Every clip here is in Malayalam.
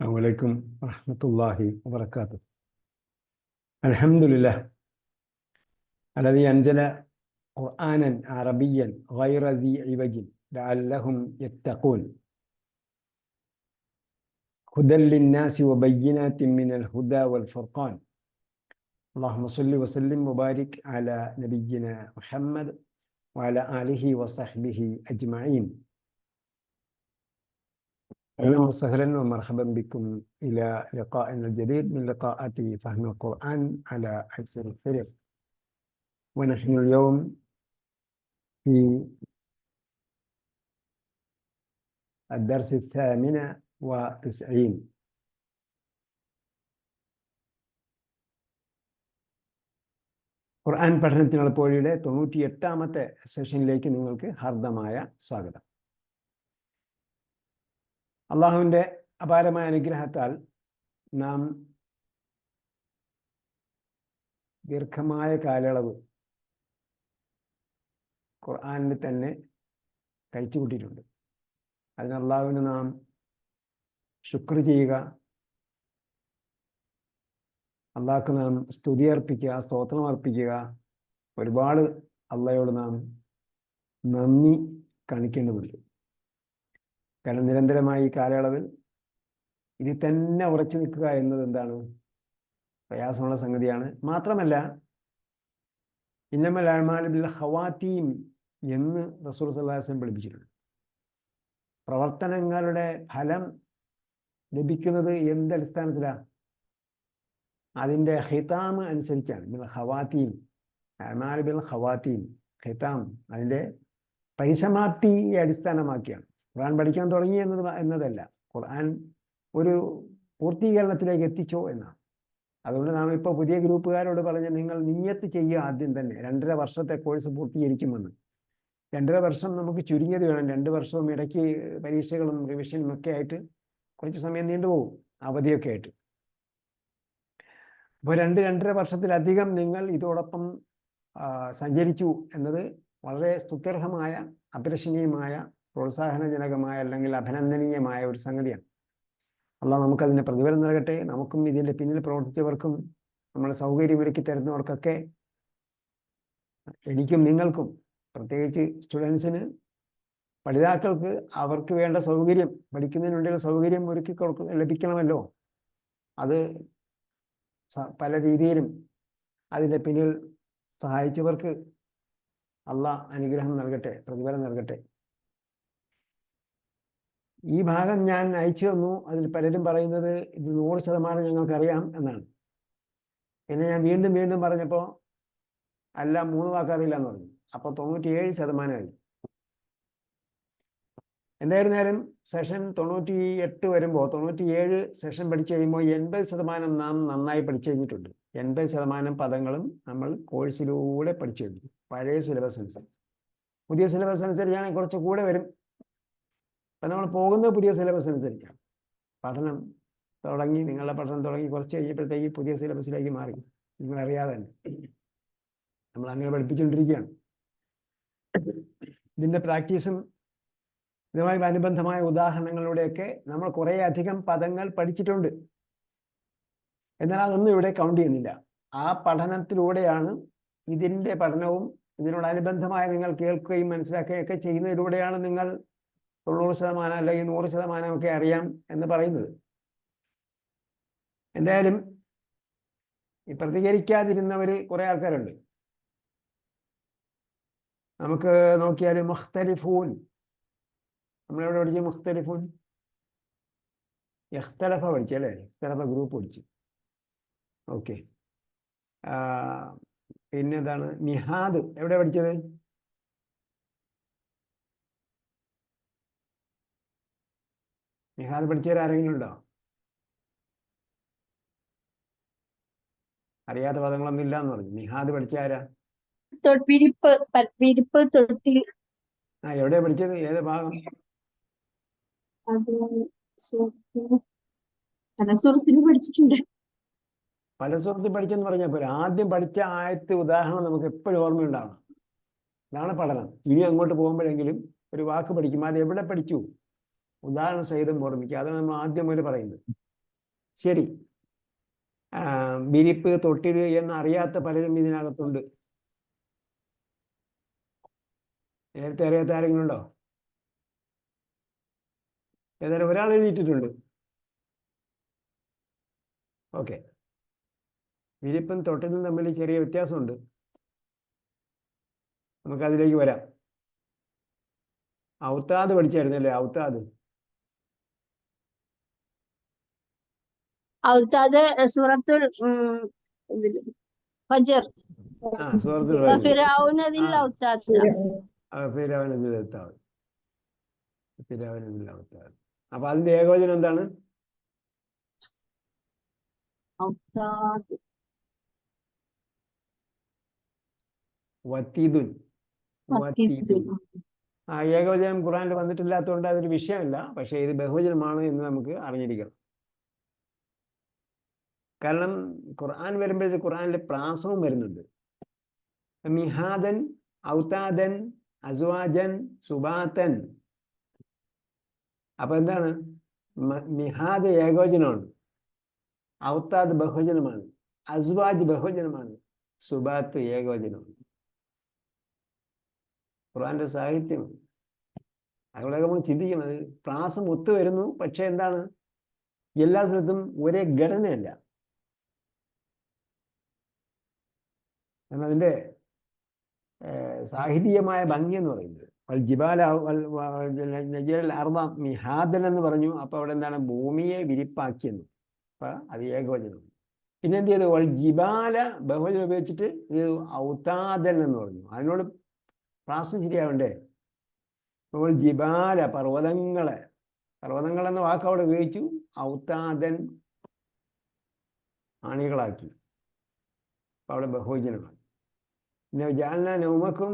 السلام عليكم ورحمة الله وبركاته. الحمد لله الذي أنزل قرآنا عربيا غير ذي عوج لعلهم يتقون هدى للناس وبينات من الهدى والفرقان. اللهم صل وسلم وبارك على نبينا محمد وعلى آله وصحبه أجمعين. أهلا وسهلا ومرحبا بكم إلى لقائنا الجديد من لقاءات فهم القرآن على أيسر الطرق. ونحن اليوم في الدرس 98. ഖുർആൻ പഠനത്തിനുള്ള പോളിയുടെ 98ാമത്തെ സെഷനിലേക്ക് നിങ്ങൾക്ക് ഹാർദമായ സ്വാഗതം. അള്ളാഹുവിൻ്റെ അപാരമായ അനുഗ്രഹത്താൽ നാം ദീർഘമായ കാലയളവ് ഖുർആനിൽ തന്നെ കഴിച്ചു കൂട്ടിയിട്ടുണ്ട്. അതിന് അള്ളാഹുവിന് നാം ശുക്ർ ചെയ്യുക, അള്ളാഹ്ക്ക് നാം സ്തുതി അർപ്പിക്കുക, സ്തോത്രം അർപ്പിക്കുക, ഒരുപാട് അള്ളാഹയോട് നാം നന്ദി കാണിക്കേണ്ടതുണ്ട്. കാരണം നിരന്തരമായി ഈ കാലയളവിൽ ഇതിൽ തന്നെ ഉറച്ചു നിൽക്കുക എന്നത് എന്താണ്, പ്രയാസമുള്ള സംഗതിയാണ്. മാത്രമല്ല ഇന്നമൽ അഅ്മാലു ബിൽ ഖവാതീം എന്ന് റസൂൽ സല്ലല്ലാഹു അലൈഹി വസല്ലം പഠിപ്പിച്ചിട്ടുണ്ട്. പ്രവർത്തനങ്ങളുടെ ഫലം ലഭിക്കുന്നത് എന്തടിസ്ഥാനത്തിലാണ്? അതിൻ്റെ ഖിതാം അനുസരിച്ചാണ്. ബിൽ ഖവാതീം, അഅ്മാലു ബിൽ ഖവാതീം, ഖിതാം അതിൻ്റെ പരിസമാപ്തിയെ അടിസ്ഥാനമാക്കിയാണ്. ഖുർആൻ പഠിക്കാൻ തുടങ്ങി എന്നതല്ല, ഖുർആൻ ഒരു പൂർത്തീകരണത്തിലേക്ക് എത്തിച്ചോ എന്നാണ്. അതുകൊണ്ട് നാം ഇപ്പോൾ പുതിയ ഗ്രൂപ്പുകാരോട് പറഞ്ഞ് നിങ്ങൾ നിയ്യത്ത് ചെയ്യുക ആദ്യം തന്നെ. 2.5 വർഷത്തെ കോഴ്സ് പൂർത്തീകരിക്കുമെന്ന്. 2.5 വർഷം നമുക്ക് ചുരുങ്ങിയത് വേണം. 2 വർഷവും ഇടയ്ക്ക് പരീക്ഷകളും റിവിഷനും ഒക്കെ ആയിട്ട് കുറച്ച് സമയം നീണ്ടുപോകും, അവധിയൊക്കെ ആയിട്ട്. അപ്പോൾ 2-2.5 വർഷത്തിലധികം നിങ്ങൾ ഇതോടൊപ്പം സഞ്ചരിച്ചു എന്നത് വളരെ സ്തുത്യർഹമായ, അഭിലഷണീയമായ, പ്രോത്സാഹനജനകമായ അല്ലെങ്കിൽ അഭിനന്ദനീയമായ ഒരു സംഗതിയാണ്. അള്ളാഹ് നമുക്കതിൻ്റെ പ്രതിഫലം നൽകട്ടെ. നമുക്കും ഇതിൻ്റെ പിന്നിൽ പ്രവർത്തിച്ചവർക്കും നമ്മളെ സൗകര്യമൊരുക്കി തരുന്നവർക്കൊക്കെ, എനിക്കും നിങ്ങൾക്കും, പ്രത്യേകിച്ച് സ്റ്റുഡൻസിന്, പഠിതാക്കൾക്ക് അവർക്ക് വേണ്ട സൗകര്യം, പഠിക്കുന്നതിന് വേണ്ടിയുള്ള സൗകര്യം ഒരുക്കി ലഭിക്കണമല്ലോ. അത് പല രീതിയിലും അതിൻ്റെ പിന്നിൽ സഹായിച്ചവർക്ക് അള്ളാഹ് അനുഗ്രഹം നൽകട്ടെ, പ്രതിഫലം നൽകട്ടെ. ഈ ഭാഗം ഞാൻ അയച്ചു തന്നു. അതിൽ പലരും പറയുന്നത് ഇത് 100% ഞങ്ങൾക്കറിയാം എന്നാണ്. പിന്നെ ഞാൻ വീണ്ടും വീണ്ടും പറഞ്ഞപ്പോൾ അല്ല 3 വാക്കറിയില്ല എന്ന് പറഞ്ഞു. അപ്പോൾ 97%. എന്തായിരുന്നാലും സെഷൻ 98 വരുമ്പോൾ, 97 സെഷൻ പഠിച്ചു കഴിയുമ്പോൾ 80% നാം നന്നായി പഠിച്ചു കഴിഞ്ഞിട്ടുണ്ട്. 80% പദങ്ങളും നമ്മൾ കോഴ്സിലൂടെ പഠിച്ചു കഴിഞ്ഞു. പഴയ സിലബസ് അനുസരിച്ച്. പുതിയ സിലബസ് അനുസരിച്ചാണെങ്കിൽ കുറച്ച് കൂടെ വരും. അപ്പം നമ്മൾ പോകുന്നത് പുതിയ സിലബസ് അനുസരിച്ചാണ്. പഠനം തുടങ്ങി, നിങ്ങളുടെ പഠനം തുടങ്ങി കുറച്ച് കഴിഞ്ഞപ്പോഴത്തേക്ക് പുതിയ സിലബസിലേക്ക് മാറി. നിങ്ങളറിയാതെ തന്നെ നമ്മൾ അങ്ങനെ പഠിപ്പിച്ചുകൊണ്ടിരിക്കുകയാണ്. ഇതിൻ്റെ പ്രാക്ടീസും ഇതുമായി അനുബന്ധമായ ഉദാഹരണങ്ങളിലൂടെയൊക്കെ നമ്മൾ കുറേ അധികം പദങ്ങൾ പഠിച്ചിട്ടുണ്ട്. എന്നാൽ അതൊന്നും ഇവിടെ കൗണ്ട് ചെയ്യുന്നില്ല. ആ പഠനത്തിലൂടെയാണ്, ഇതിൻ്റെ പഠനവും ഇതിനോടനുബന്ധമായ നിങ്ങൾ കേൾക്കുകയും മനസ്സിലാക്കുകയൊക്കെ ചെയ്യുന്നതിലൂടെയാണ് നിങ്ങൾ 90% അല്ലെങ്കിൽ 100% ഒക്കെ അറിയാം എന്ന് പറയുന്നത്. എന്തായാലും ഈ പ്രതികരിക്കാതിരുന്നവർ കുറേ ആൾക്കാരുണ്ട്. നമുക്ക് നോക്കിയാൽ മുഖ്തലിഫൂൻ, നമ്മളെവിടെ പഠിച്ചു? മുഖ്തലിഫൂൻ, ഇഖ്തലഫ പഠിച്ചല്ലേ? ഇഖ്തലഫ ഗ്രൂപ്പ് പഠിച്ചു. ഓക്കെ. പിന്നെ എന്താണ് നിഹാദ്, എവിടെ പഠിച്ചത്? നിഹാദ് പഠിച്ചവർ ആരെങ്കിലും ഉണ്ടോ? അറിയാത്ത പദങ്ങളൊന്നും ഇല്ല എന്ന് പറഞ്ഞു. നിഹാദ് പഠിച്ച ആരാ? എവിടെയാ പഠിച്ചത്? ഏത് ഭാഗം? പഠിച്ചിട്ടുണ്ട്. പല സുഹൃത്തിൽ പഠിച്ചെന്ന് പറഞ്ഞപ്പോൾ ആദ്യം പഠിച്ച ആയത്ത് ഉദാഹരണം നമുക്ക് എപ്പോഴും ഓർമ്മയുണ്ടാവണം. ഇതാണ് പഠനം. ഇനി അങ്ങോട്ട് പോകുമ്പോഴെങ്കിലും ഒരു വാക്ക് പഠിക്കും, അത് എവിടെ പഠിച്ചു, ഉദാഹരണ സഹിതം ഓർമ്മിക്കുക. അതാണ് നമ്മൾ ആദ്യം മുതൽ പറയുന്നത്. ശരി. വിരിപ്പ്, തൊട്ടില് എന്നറിയാത്ത പലരും ഇതിനകത്തുണ്ട്. നേരത്തെ അറിയാത്ത ആരെങ്കിലും ഉണ്ടോ? ഏതായാലും ഒരാൾ എഴുതിയിട്ടുണ്ട്. ഓക്കെ. വിരിപ്പും തൊട്ടിലും തമ്മിൽ ചെറിയ വ്യത്യാസമുണ്ട്. നമുക്കതിലേക്ക് വരാം. ഔത്താദ് പഠിച്ചായിരുന്നല്ലേ? ഔത്താദ് ഔത്താദ് സൂറത്തുൽ ഫജ്ർ. സൂറത്തുൽ ഫജ്ർ. ഫിറഔനതിൽ ഔത്താദ്. ഫിറഔനതിൽ ഔത്താദ്. അപ്പൊ അതിന്റെ ഏകവചനം എന്താണ്? ഔത്താദ് വത്തീദുൻ. ഏകവചനം ഖുർആനിൽ വന്നിട്ടില്ലാത്തതുകൊണ്ട് അതൊരു വിഷയമല്ല. പക്ഷേ ഇത് ബഹുവചനമാണ് എന്ന് നമുക്ക് അറിഞ്ഞിരിക്കണം. കാരണം ഖുർആൻ വരുമ്പോഴത്തെ ഖുർആനിലെ പ്രാസവും വരുന്നുണ്ട്. മിഹാദൻ, ഔതാദൻ, അസ്വാജൻ, സുബാത്തൻ. അപ്പൊ എന്താണ്? മിഹാദ് ഏകവചനമാണ്, ഔതാദ് ബഹുവചനമാണ്, അസ്വാജ് ബഹുവചനമാണ്, സുബാത്ത് ഏകവചനമാണ്. ഖുർആന്റെ സാഹിത്യം അതുകൊണ്ടൊക്കെ നമ്മൾ ചിന്തിക്കണം. പ്രാസം ഒത്തു വരുന്നു, പക്ഷെ എന്താണ്, എല്ലാ സ്ഥലത്തും ഒരേ ഘടനയല്ല. കാരണം അതിൻ്റെ സാഹിത്യമായ ഭംഗി എന്ന് പറയുന്നത് മിഹാദൻ എന്ന് പറഞ്ഞു. അപ്പൊ അവിടെ എന്താണ്? ഭൂമിയെ വിരിപ്പാക്കിയെന്ന്. അപ്പൊ അത് ഏകവചനം. പിന്നെ എന്ത് ചെയ്തു? ജിബാല ബഹുവചനം ഉപയോഗിച്ചിട്ട് ഇത് ഔതാദൻ എന്ന് പറഞ്ഞു. അതിനോട് പ്രാസം ശരിയാവണ്ടേ? അപ്പോൾ ജിബാല പർവ്വതങ്ങളെ, പർവ്വതങ്ങൾ എന്ന വാക്ക് അവിടെ ഉപയോഗിച്ചു. ഔതാദൻ ആണികളാക്കി. അവിടെ ബഹുവചനമാണ്. പിന്നെ ജഅൽനാ നൗമക്കും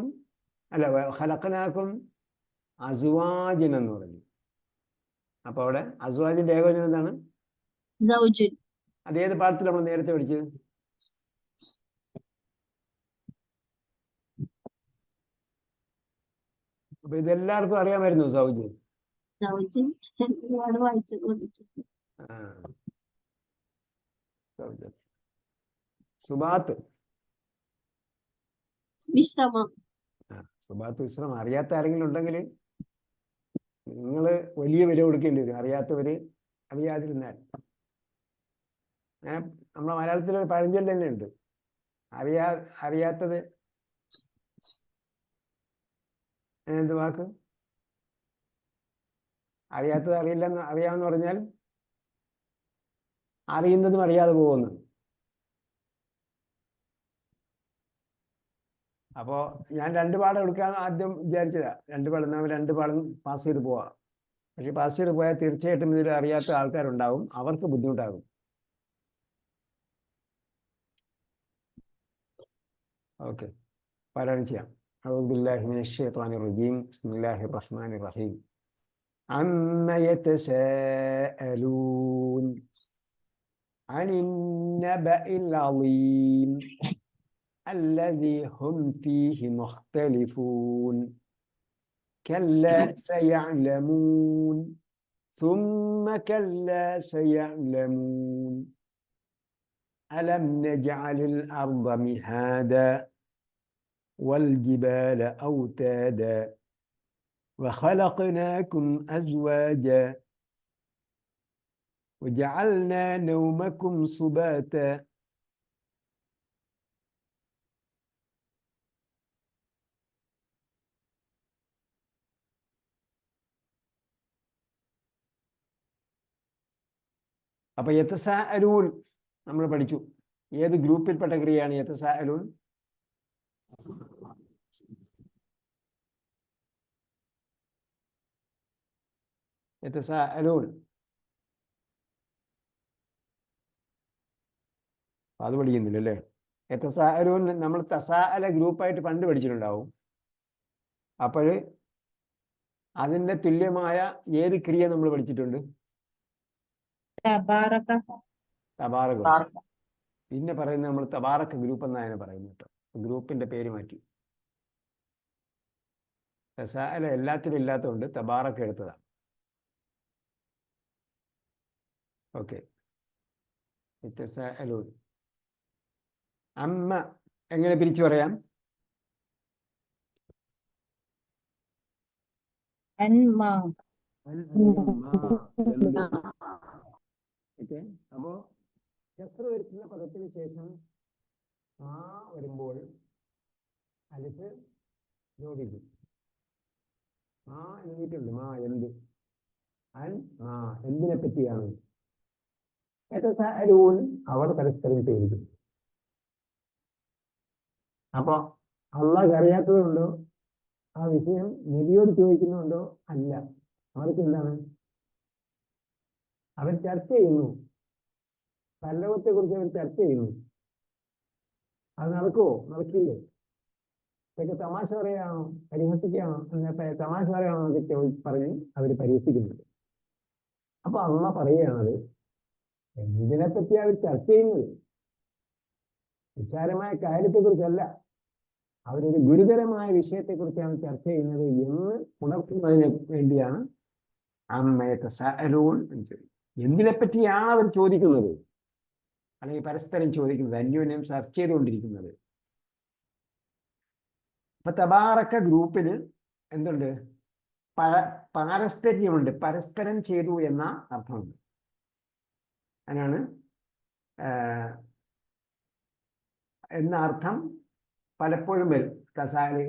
അല്ല ഖലഖനാക്കും അസ്വാജൻ എന്ന് പറഞ്ഞു. അപ്പൊ അവിടെ അസ്വാജിന്റെ ഏകവചനം എന്താണ്? അതേത് പാഠത്തിൽ നമ്മൾ നേരത്തെ പഠിച്ചത്? അപ്പൊ ഇതെല്ലാവർക്കും അറിയാമായിരുന്നു. സൗജ് സുബാത്ത് വിശ്രമം. സുബാത്ത് വിശ്രമം. അറിയാത്ത ആരെങ്കിലും ഉണ്ടെങ്കിൽ നിങ്ങൾ വലിയ വില കൊടുക്കേണ്ടി വരും, അറിയാത്തവര് അറിയാതിരുന്നാൽ. അങ്ങനെ നമ്മളെ മലയാളത്തിലൊരു പഴഞ്ചൊല്ല് തന്നെ ഉണ്ട്. അറിയാത്തത് എന്ത് വാക്ക്? അറിയാത്തത് അറിയില്ലെന്ന് അറിയാമെന്ന് പറഞ്ഞാൽ അറിയുന്നതും അറിയാതെ പോകുന്നു. അപ്പോൾ ഞാൻ 2 പാഠം എടുക്കാൻ ആദ്യം വിചാരിച്ചതാ. 2 പാഠം നമ്മൾ 2 പാഠം പാസ് ചെയ്ത് പോവാം. പക്ഷെ പാസ് ചെയ്ത് പോയാൽ തീർച്ചയായിട്ടും ഇതിൽ അറിയാത്ത ആൾക്കാരുണ്ടാവും, അവർക്ക് ബുദ്ധിമുട്ടാകും. ഓക്കെ, പാരായണം ചെയ്യാം. أعوذ بالله من الشيطان الرجيم. بسم الله الرحمن الرحيم. عما يتساءلون عن النبأ العظيم الذي هم فيه مختلفون كلا سيعلمون ثم كلا سيعلمون ألم نجعل الأرض مهادا والجبال أوتادا وخلقناكم أزواجا وجعلنا نومكم سباتا അപ്പൊ യതസാഅലൂൻ നമ്മൾ പഠിച്ചു. ഏത് ഗ്രൂപ്പിൽപ്പെട്ട ക്രിയയാണ് യതസാഅലൂൻ? യതസാഅലൂൻ അത് പഠിക്കുന്നില്ലല്ലേ? യതസാഅലൂൻ നമ്മൾ തസാഅല ഗ്രൂപ്പായിട്ട് പണ്ട് പഠിച്ചിട്ടുണ്ടാവും. അപ്പോൾ അതിൻ്റെ തുല്യമായ ഏത് ക്രിയ നമ്മൾ പഠിച്ചിട്ടുണ്ട്? തബാറക. പിന്നെ പറയുന്നത് നമ്മൾ തബാറക ഗ്രൂപ്പ് എന്നാണ് പറയുന്നത് കേട്ടോ. ഗ്രൂപ്പിന്റെ പേര് മാറ്റി. തസാഅല എല്ലാത്തിലും ഇല്ലാത്തതുകൊണ്ട് തബാറക എടുത്തതാണ്. ഓക്കെ, യതസാഅലൂൻ. അമ്മ എങ്ങനെ പിരിച്ചു പറയാം? അൻമാ. അപ്പോ കസ്റ വരുത്തുന്ന പദത്തിന് ശേഷം മാ വരുമ്പോൾ അലിഫ് ലോപിക്കും. മാ എഴുതിയിട്ടുണ്ട്. മാ എന്ത്? അൻ മാ എന്തിനെ പറ്റിയാണ്? യതസാഅലൂൻ അവർ പരസ്പരം ചോദിക്കും. അപ്പൊ അള്ളാഹ് അറിയാത്തതുകൊണ്ടോ ആ വിഷയം നബിയോട് ചോദിക്കുന്നുണ്ടോ? അല്ല. അവർക്ക് എന്താണ്? അവർ ചർച്ച ചെയ്യുന്നു. പരലോകത്തെ കുറിച്ച് അവർ ചർച്ച ചെയ്യുന്നു. അത് നടക്കുവോ? നടക്കില്ലേ? ഇതൊക്കെ തമാശ പറയാണോ പരിഹസിക്കുകയാണോ? തമാശ പറയാണോ എന്നൊക്കെ പറഞ്ഞ് അവർ പരിഹസിക്കുന്നുണ്ട്. അപ്പൊ അള്ളാഹ് പറയുകയാണത് എന്തിനെ പറ്റി അവർ ചർച്ച ചെയ്യുന്നത്? നിസ്സാരമായ കാര്യത്തെക്കുറിച്ചല്ല, അവരൊരു ഗുരുതരമായ വിഷയത്തെക്കുറിച്ചാണ് ചർച്ച ചെയ്യുന്നത് എന്ന് ഉണർത്തുന്നതിന് വേണ്ടിയാണ് യതസാഅലൂൻ. എന്തിനെ പറ്റിയാണ് അവർ ചോദിക്കുന്നത്, അല്ലെങ്കിൽ പരസ്പരം ചോദിക്കുന്നത്, അന്യോന്യം ചർച്ച ചെയ്തുകൊണ്ടിരിക്കുന്നത്? അപ്പൊ തബാറക്ക ഗ്രൂപ്പിന് എന്തുണ്ട്? പാരസ്പര്യമുണ്ട്, പരസ്പരം ചെയ്തു എന്ന അർത്ഥമുണ്ട്. അതിനാണ് എന്ന അർത്ഥം പലപ്പോഴും വരും.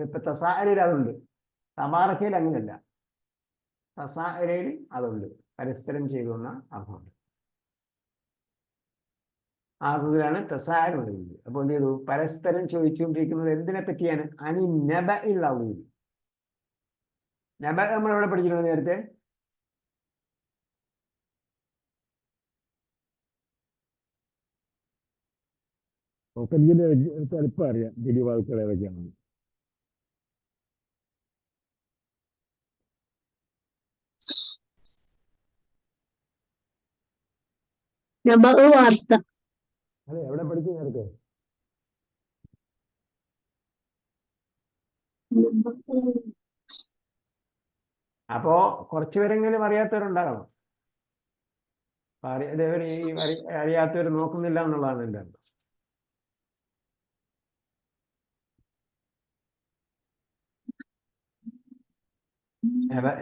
ഇപ്പൊ തസാഅലിൽ അതുണ്ട്, തബാറക്കയിൽ അങ്ങനെയല്ല. തസാഅലിൽ അതുണ്ട്, പരസ്പരം ചെയ്തു എന്ന അർത്ഥമുണ്ട്. ആ അർത്ഥത്തിലാണ് തസാഅൽ പറയുന്നത്. അപ്പോൾ എന്ത് ചെയ്തു? പരസ്പരം ചോദിച്ചുകൊണ്ടിരിക്കുന്നത് എന്തിനെ പറ്റിയാണ്? അനി നബഇൽ അളീം. നബ നമ്മൾ എവിടെ പഠിച്ചിട്ടുണ്ട് നേരത്തെ? എളുപ്പം അറിയാം വലിയ വാക്കുകൾ ഏതൊക്കെയാണ്. വാർത്ത. അതെ, എവിടെ പഠിച്ചു നേരത്തെ? അപ്പോ കുറച്ചുപേരെങ്കിലും അറിയാത്തവരുണ്ടാകണം. അറിയാത്തവർ നോക്കുന്നില്ല എന്നുള്ളതാണ് എൻ്റെ അർത്ഥം.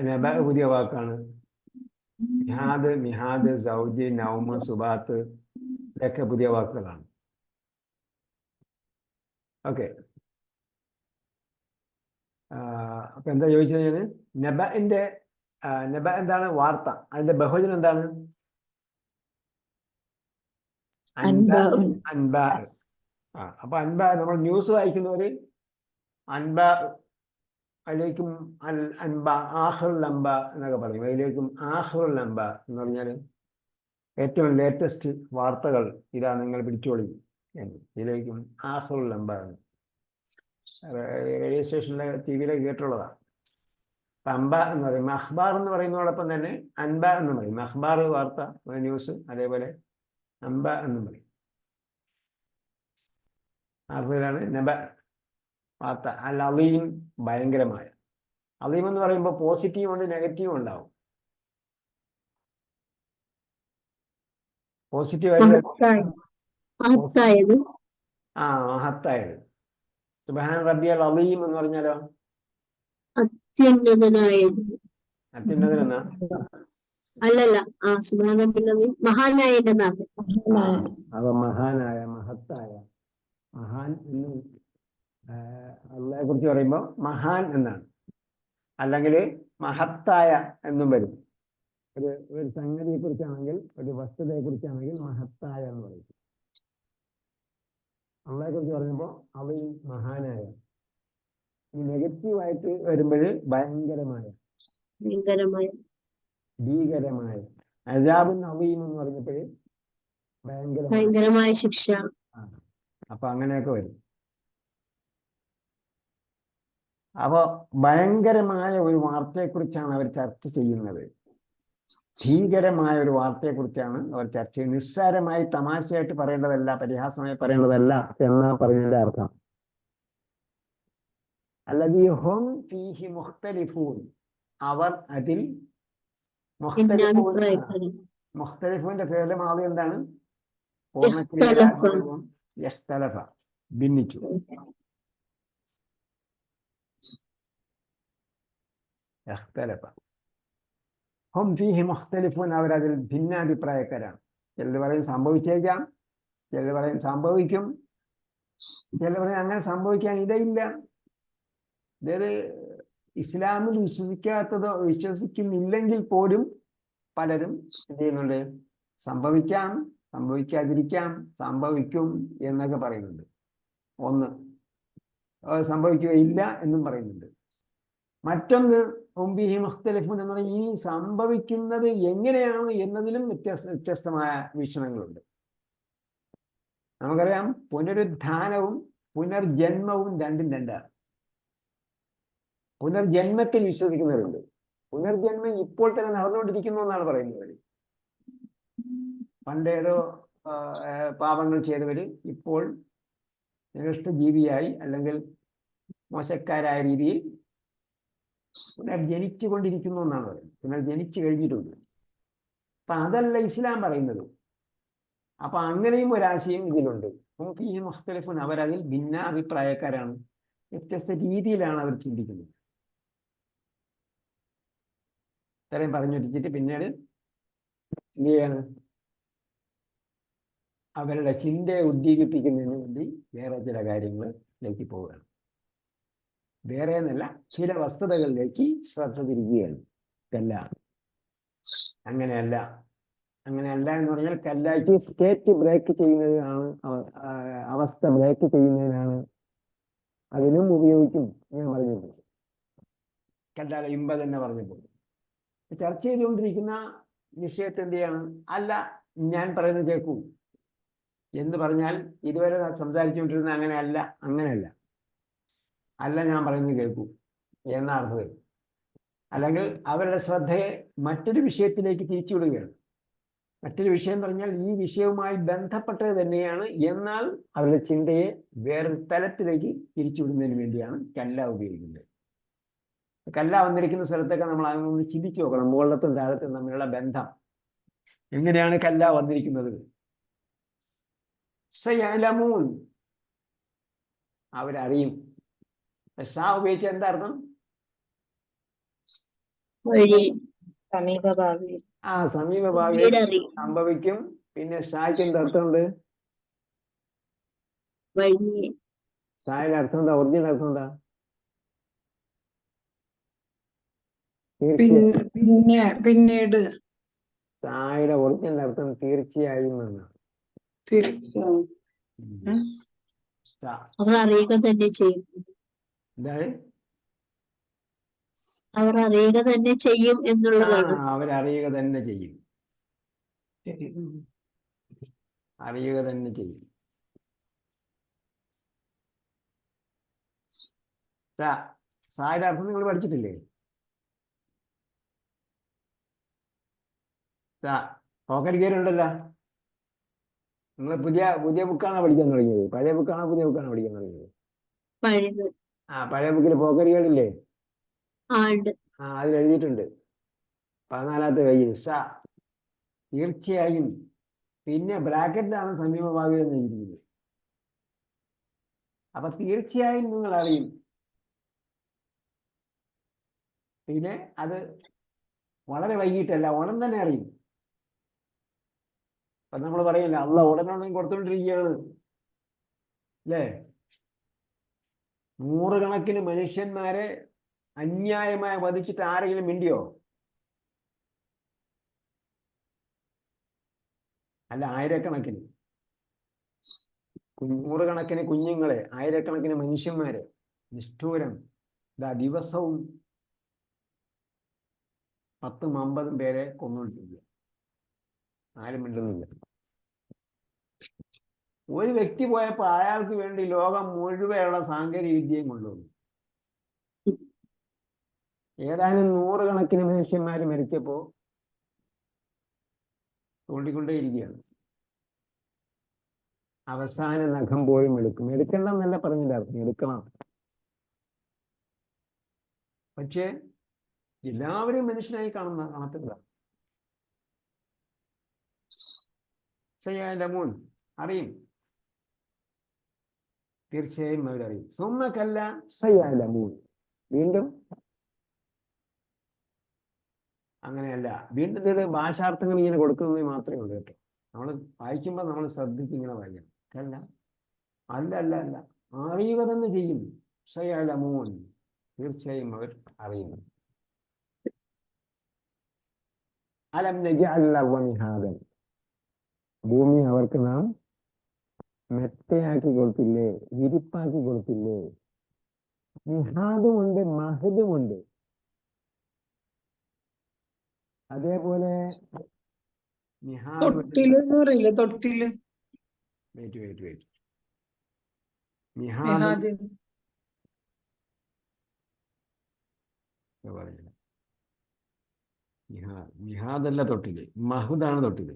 നബ പുതിയ വാക്കാണ്. മിഹാദ്, സൗജ്, നൗമ്, സുബാത്ത് ഇതൊക്കെ പുതിയ വാക്കുകളാണ്. ഓക്കെ. അപ്പൊ എന്താ ചോദിച്ചത് ഞാൻ? നബ എന്താണ്? വാർത്ത. അതിന്റെ ബഹുവചനം എന്താണ്? അൻബ. അപ്പൊ അൻബ നമ്മൾ ന്യൂസ് വായിക്കുന്നവര് അൻബ അതിലേക്കും അൻബ ആഖിറുൽ അൻബ എന്നൊക്കെ പറയും. അതിലേക്കും ആഖിറുൽ അൻബ എന്ന് പറഞ്ഞാൽ ഏറ്റവും ലേറ്റസ്റ്റ് വാർത്തകൾ ഇതാ, നിങ്ങൾ പിടിച്ചോളി എന്ന്. ഇതിലേക്കും ആഖിറുൽ അൻബ എന്ന് റേഡിയോ സ്റ്റേഷനിലെ TV-യിലൊക്കെ കേട്ടുള്ളതാണ്. അൻബ എന്ന് പറയും. അഖ്ബാർ എന്ന് പറയുന്നതോടൊപ്പം തന്നെ അൻബ എന്ന് പറയും. അഖ്ബാർ വാർത്ത, ന്യൂസ്, അതേപോലെ അൻബ എന്നും പറയും. അർത്ഥത്തിലാണ് നബ വാർത്ത. അൽ അലീം ഭയങ്കരമായ. അലീം എന്ന് പറയുമ്പോൾ പോസിറ്റീവ് ഉണ്ട്, നെഗറ്റീവ് ഉണ്ടാവും. പോസിറ്റീവായിട്ട് മഹത്തായത്. സുബ്ഹാന റബ്ബിയൽ അലീം എന്ന് പറഞ്ഞാലോ അത്യുന്നതനായത്. അത്യുന്നതനെന്നാ? അല്ലല്ല, സുബ്ഹാന റബ്ബിൽ മഹാനായന്റെ നാമം. അപ്പൊ മഹാനായ, മഹത്തായ. മഹാൻ എന്ന് അള്ളാഹയെ കുറിച്ച് പറയുമ്പോൾ മഹാൻ എന്നാണ്, അല്ലെങ്കിൽ മഹത്തായ എന്നും വരും. ഒരു സംഗതിയെ കുറിച്ചാണെങ്കിൽ, ഒരു വസ്തുതയെ കുറിച്ചാണെങ്കിൽ മഹത്തായ എന്ന് പറയും. അള്ളാഹയെ കുറിച്ച് പറയുമ്പോൾ അവയും മഹാനായ. ഈ നെഗറ്റീവായിട്ട് വരുമ്പോൾ ഭയങ്കരമായ, ഭീകരമായ. അസാബുൻ അലീം എന്ന് പറഞ്ഞപ്പോൾ ഭയങ്കരമായ ശിക്ഷ. അപ്പൊ അങ്ങനെയൊക്കെ വരും. അപ്പൊ ഭയങ്കരമായ ഒരു വാർത്തയെക്കുറിച്ചാണ് അവർ ചർച്ച ചെയ്യുന്നത്. ഭീകരമായ ഒരു വാർത്തയെക്കുറിച്ചാണ് അവർ ചർച്ച ചെയ്യുന്നത്. നിസ്സാരമായി തമാശയായിട്ട് പറയേണ്ടതല്ല, പരിഹാസമായി പറയേണ്ടതല്ല എന്നാ പറഞ്ഞതിന്റെ അർത്ഥം. അല്ലദീ ഹും ഫീഹി മുഖ്തലിഫൂൻ, അവർ അതിൽ മുഖ്തലിഫൂന്റെ ഫിഅൽ മാദി എന്താണ്? പൂർണ്ണക്രിയാരൂപം യഖ്തലഫ, ഭിന്നിച്ചു. യഖ്തലഫ ഹും ഫീഹി മുഖ്തലിഫൂൻ, അവരതിൽ ഭിന്നാഭിപ്രായക്കാരാണ്. ചിലർ പറയും സംഭവിച്ചേക്കാം, ചിലർ പറയും സംഭവിക്കും, ചിലർ പറയും അങ്ങനെ സംഭവിക്കാൻ ഇടയില്ല. അതായത് ഇസ്ലാമിൽ വിശ്വസിക്കുന്നില്ലെങ്കിൽ പോലും പലരും എന്ത് ചെയ്യുന്നുണ്ട്, സംഭവിക്കാം, സംഭവിക്കാതിരിക്കാം, സംഭവിക്കും എന്നൊക്കെ പറയുന്നുണ്ട്. ഒന്ന്, സംഭവിക്കുകയില്ല എന്നും പറയുന്നുണ്ട്. മറ്റൊന്ന് ഉംബിഹി മുഖ്തലിഫൂൻ എന്ന് പറഞ്ഞാൽ ഈ സംഭവിക്കുന്നത് എങ്ങനെയാണ് എന്നതിലും വ്യത്യസ്തമായ വീക്ഷണങ്ങളുണ്ട്. നമുക്കറിയാം, പുനരുത്ഥാനവും പുനർജന്മവും രണ്ടും രണ്ടാണ്. പുനർജന്മത്തിൽ വിശ്വസിക്കുന്നവരുണ്ട്. പുനർജന്മം ഇപ്പോൾ തന്നെ നടന്നുകൊണ്ടിരിക്കുന്നു എന്നാണ് പറയുന്നത്. പണ്ടേതോ പാപങ്ങൾ ചെയ്തവര് ഇപ്പോൾ നികൃഷ്ടജീവിയായി അല്ലെങ്കിൽ മോശക്കാരായ രീതിയിൽ പുനർജനിച്ചു കൊണ്ടിരിക്കുന്നു എന്നാണ് പറയുന്നത്. പുനർജനിച്ചു കഴിഞ്ഞിട്ടുണ്ട്. അപ്പൊ അതല്ല ഇസ്ലാം പറയുന്നത്. അപ്പൊ അങ്ങനെയും ഒരാശയം ഇതിലുണ്ട്. ഈ മുഖ്തലിഫുൻ, അവരതിൽ ഭിന്നാഭിപ്രായക്കാരാണ്. വ്യത്യസ്ത രീതിയിലാണ് അവർ ചിന്തിക്കുന്നത്. ഇത്രയും പറഞ്ഞു വെച്ചിട്ട് പിന്നീട് എന്ത് ചെയ്യാണ്, അവരുടെ ചിന്തയെ ഉദ്ദീപിപ്പിക്കുന്നതിന് വേണ്ടി വേറെ ചില കാര്യങ്ങളിലേക്ക് പോവുകയാണ്. വേറെ എന്നല്ല, ചില വസ്തുതകളിലേക്ക് ശ്രദ്ധ തിരിക്കുകയാണ്. കല്ല, അങ്ങനെയല്ല, അങ്ങനെയല്ല എന്ന് പറഞ്ഞാൽ കല്ലാക്ക് സ്റ്റേറ്റ് ബ്രേക്ക് ചെയ്യുന്നതിനാണ്, അവസ്ഥ ബ്രേക്ക് ചെയ്യുന്നതിനാണ്, അതിനും ഉപയോഗിക്കും ഞാൻ പറഞ്ഞിട്ടുണ്ട്. കല്ലാല ഇമ്പ തന്നെ പറഞ്ഞപ്പോൾ ചർച്ച ചെയ്തുകൊണ്ടിരിക്കുന്ന വിഷയത്തെ എന്ത് ചെയ്യണം, അല്ല ഞാൻ പറയുന്നത് കേൾക്കൂ എന്ന് പറഞ്ഞാൽ ഇതുവരെ സംസാരിച്ചുകൊണ്ടിരുന്ന അങ്ങനെയല്ല, അങ്ങനെയല്ല, അല്ല ഞാൻ പറയുന്നത് കേൾക്കൂ എന്ന അർത്ഥത്തിൽ, അല്ലെങ്കിൽ അവരുടെ ശ്രദ്ധയെ മറ്റൊരു വിഷയത്തിലേക്ക് തിരിച്ചുവിടുകയാണ്. മറ്റൊരു വിഷയം പറഞ്ഞാൽ ഈ വിഷയവുമായി ബന്ധപ്പെട്ടത് തന്നെയാണ്, എന്നാൽ അവരുടെ ചിന്തയെ വേറൊരു തലത്തിലേക്ക് തിരിച്ചുവിടുന്നതിന് വേണ്ടിയാണ് കല്ല ഉപയോഗിക്കുന്നത്. കല്ല വന്നിരിക്കുന്ന സ്ഥലത്തൊക്കെ നമ്മൾ അതൊന്ന് ചിന്തിച്ചു നോക്കണം. മുകളിലത്തും താഴത്തും തമ്മിലുള്ള ബന്ധം എങ്ങനെയാണ് കല്ല വന്നിരിക്കുന്നത്. സയലമൂൻ, അവരറിയും. ഷാ ഉപയോഗിച്ച എന്താ അർത്ഥം? സമീപഭാവിയിൽ സംഭവിക്കും. പിന്നെ ഷായ്ക്ക് എന്താ അർത്ഥമുണ്ട്? ഷായുടെ അർത്ഥം എന്താ? ഒറിജിനൽ അർത്ഥം എന്താ? പിന്നീട്. ഷായുടെ ഒറിജിനൽ അർത്ഥം തീർച്ചയായും എന്നാണ്. അവർ അറിയുക തന്നെ ചെയ്യും. എന്താണ്? അവർ അറിയുക തന്നെ ചെയ്യും എന്നുള്ളതാണ്. അവരറിയുക തന്നെ ചെയ്യും, അറിയുക തന്നെ ചെയ്യും. സായുടെ അർത്ഥം നിങ്ങൾ പഠിച്ചിട്ടില്ലേ? പോക്കരിക്കേരുണ്ടല്ലോ. നിങ്ങൾ പുതിയ ബുക്കാണോ പഠിക്കാൻ തുടങ്ങിയത്? പഴയ ബുക്കാണോ പുതിയ ബുക്കാണോ പഠിക്കാൻ തുടങ്ങിയത്? പഴയ ബുക്കിൽ പോക്കരിക്കേടില്ലേ? അതിൽ എഴുതിയിട്ടുണ്ട് 14ാമത്തെ പേജിൽ ഷ തീർച്ചയായും, പിന്നെ ബ്രാക്കറ്റിലാണ് സമീപഭാവി എന്ന് എഴുതിയിരിക്കുന്നത്. അപ്പൊ തീർച്ചയായും നിങ്ങൾ അറിയും. പിന്നെ അത് വളരെ വൈകിട്ടല്ല, ഉടൻ തന്നെ അറിയും. അപ്പൊ നമ്മൾ പറയില്ല അള്ളാഹ് ഉടനോടൻ കൊടുത്തുകൊണ്ടിരിക്കുകയാണ് അല്ലേ? 100 കണക്കിന് മനുഷ്യന്മാരെ അന്യായമായി വധിച്ചിട്ട് ആരെങ്കിലും മിണ്ടിയോ? അല്ല, ആയിരക്കണക്കിന് 100 കണക്കിന് കുഞ്ഞുങ്ങളെ, ആയിരക്കണക്കിന് മനുഷ്യന്മാരെ നിഷ്ഠൂരം ദിവസവും 10ഉം 50ഉം പേരെ കൊന്നുകൊണ്ടിരിക്കുക. ആരും മിണ്ടുന്നില്ല. ഒരു വ്യക്തി പോയപ്പോൾ അയാൾക്ക് വേണ്ടി ലോകം മുഴുവനുള്ള സാങ്കേതിക വിദ്യയും കൊണ്ടുവന്നു. ഏതാനും 100 കണക്കിന് മനുഷ്യന്മാർ മരിച്ചപ്പോ തോണ്ടിക്കൊണ്ടേയിരിക്കുകയാണ്. അവസാന നഖം പോലും എടുക്കണ്ടെന്നല്ല പറഞ്ഞില്ല, എടുക്കണം. പക്ഷേ എല്ലാവരെയും മനുഷ്യനായി കാണത്തില്ല. സയലമൂൻ, അറിയും, തീർച്ചയായും അവരറിയും. സുമ്മക്കല്ല സയഅലമൂൻ, വീണ്ടും അങ്ങനെയല്ല, വീണ്ടും ഇത് ഭാഷാർത്ഥങ്ങൾ ഇങ്ങനെ കൊടുക്കുന്നത് മാത്രമേ ഉള്ളൂ കേട്ടോ. നമ്മൾ വായിക്കുമ്പോൾ നമ്മൾ ശ്രദ്ധിച്ച് ഇങ്ങനെ വായിക്കണം. അല്ല അല്ല അല്ല അല്ല, അറിയുക തന്നെ ചെയ്യും. സയഅലമൂൻ, തീർച്ചയായും അവർ അറിയുന്നു. അലം നജഅൽ അർള മിഹാദൻ, ഭൂമി അവർക്ക് നാം മെത്തയാക്കി കൊടുത്തില്ലേ, വിരിപ്പാക്കി കൊടുത്തില്ലേ. മിഹാദുമുണ്ട്, മഹദുമുണ്ട്. അതേപോലെ തൊട്ടില് എന്ന് പറയില്ലേ, തൊട്ടില് മിഹാദ് മിഹാദ് പറഞ്ഞില്ല. മിഹാദല്ല തൊട്ടില്, മഹദാണ് തൊട്ടില്.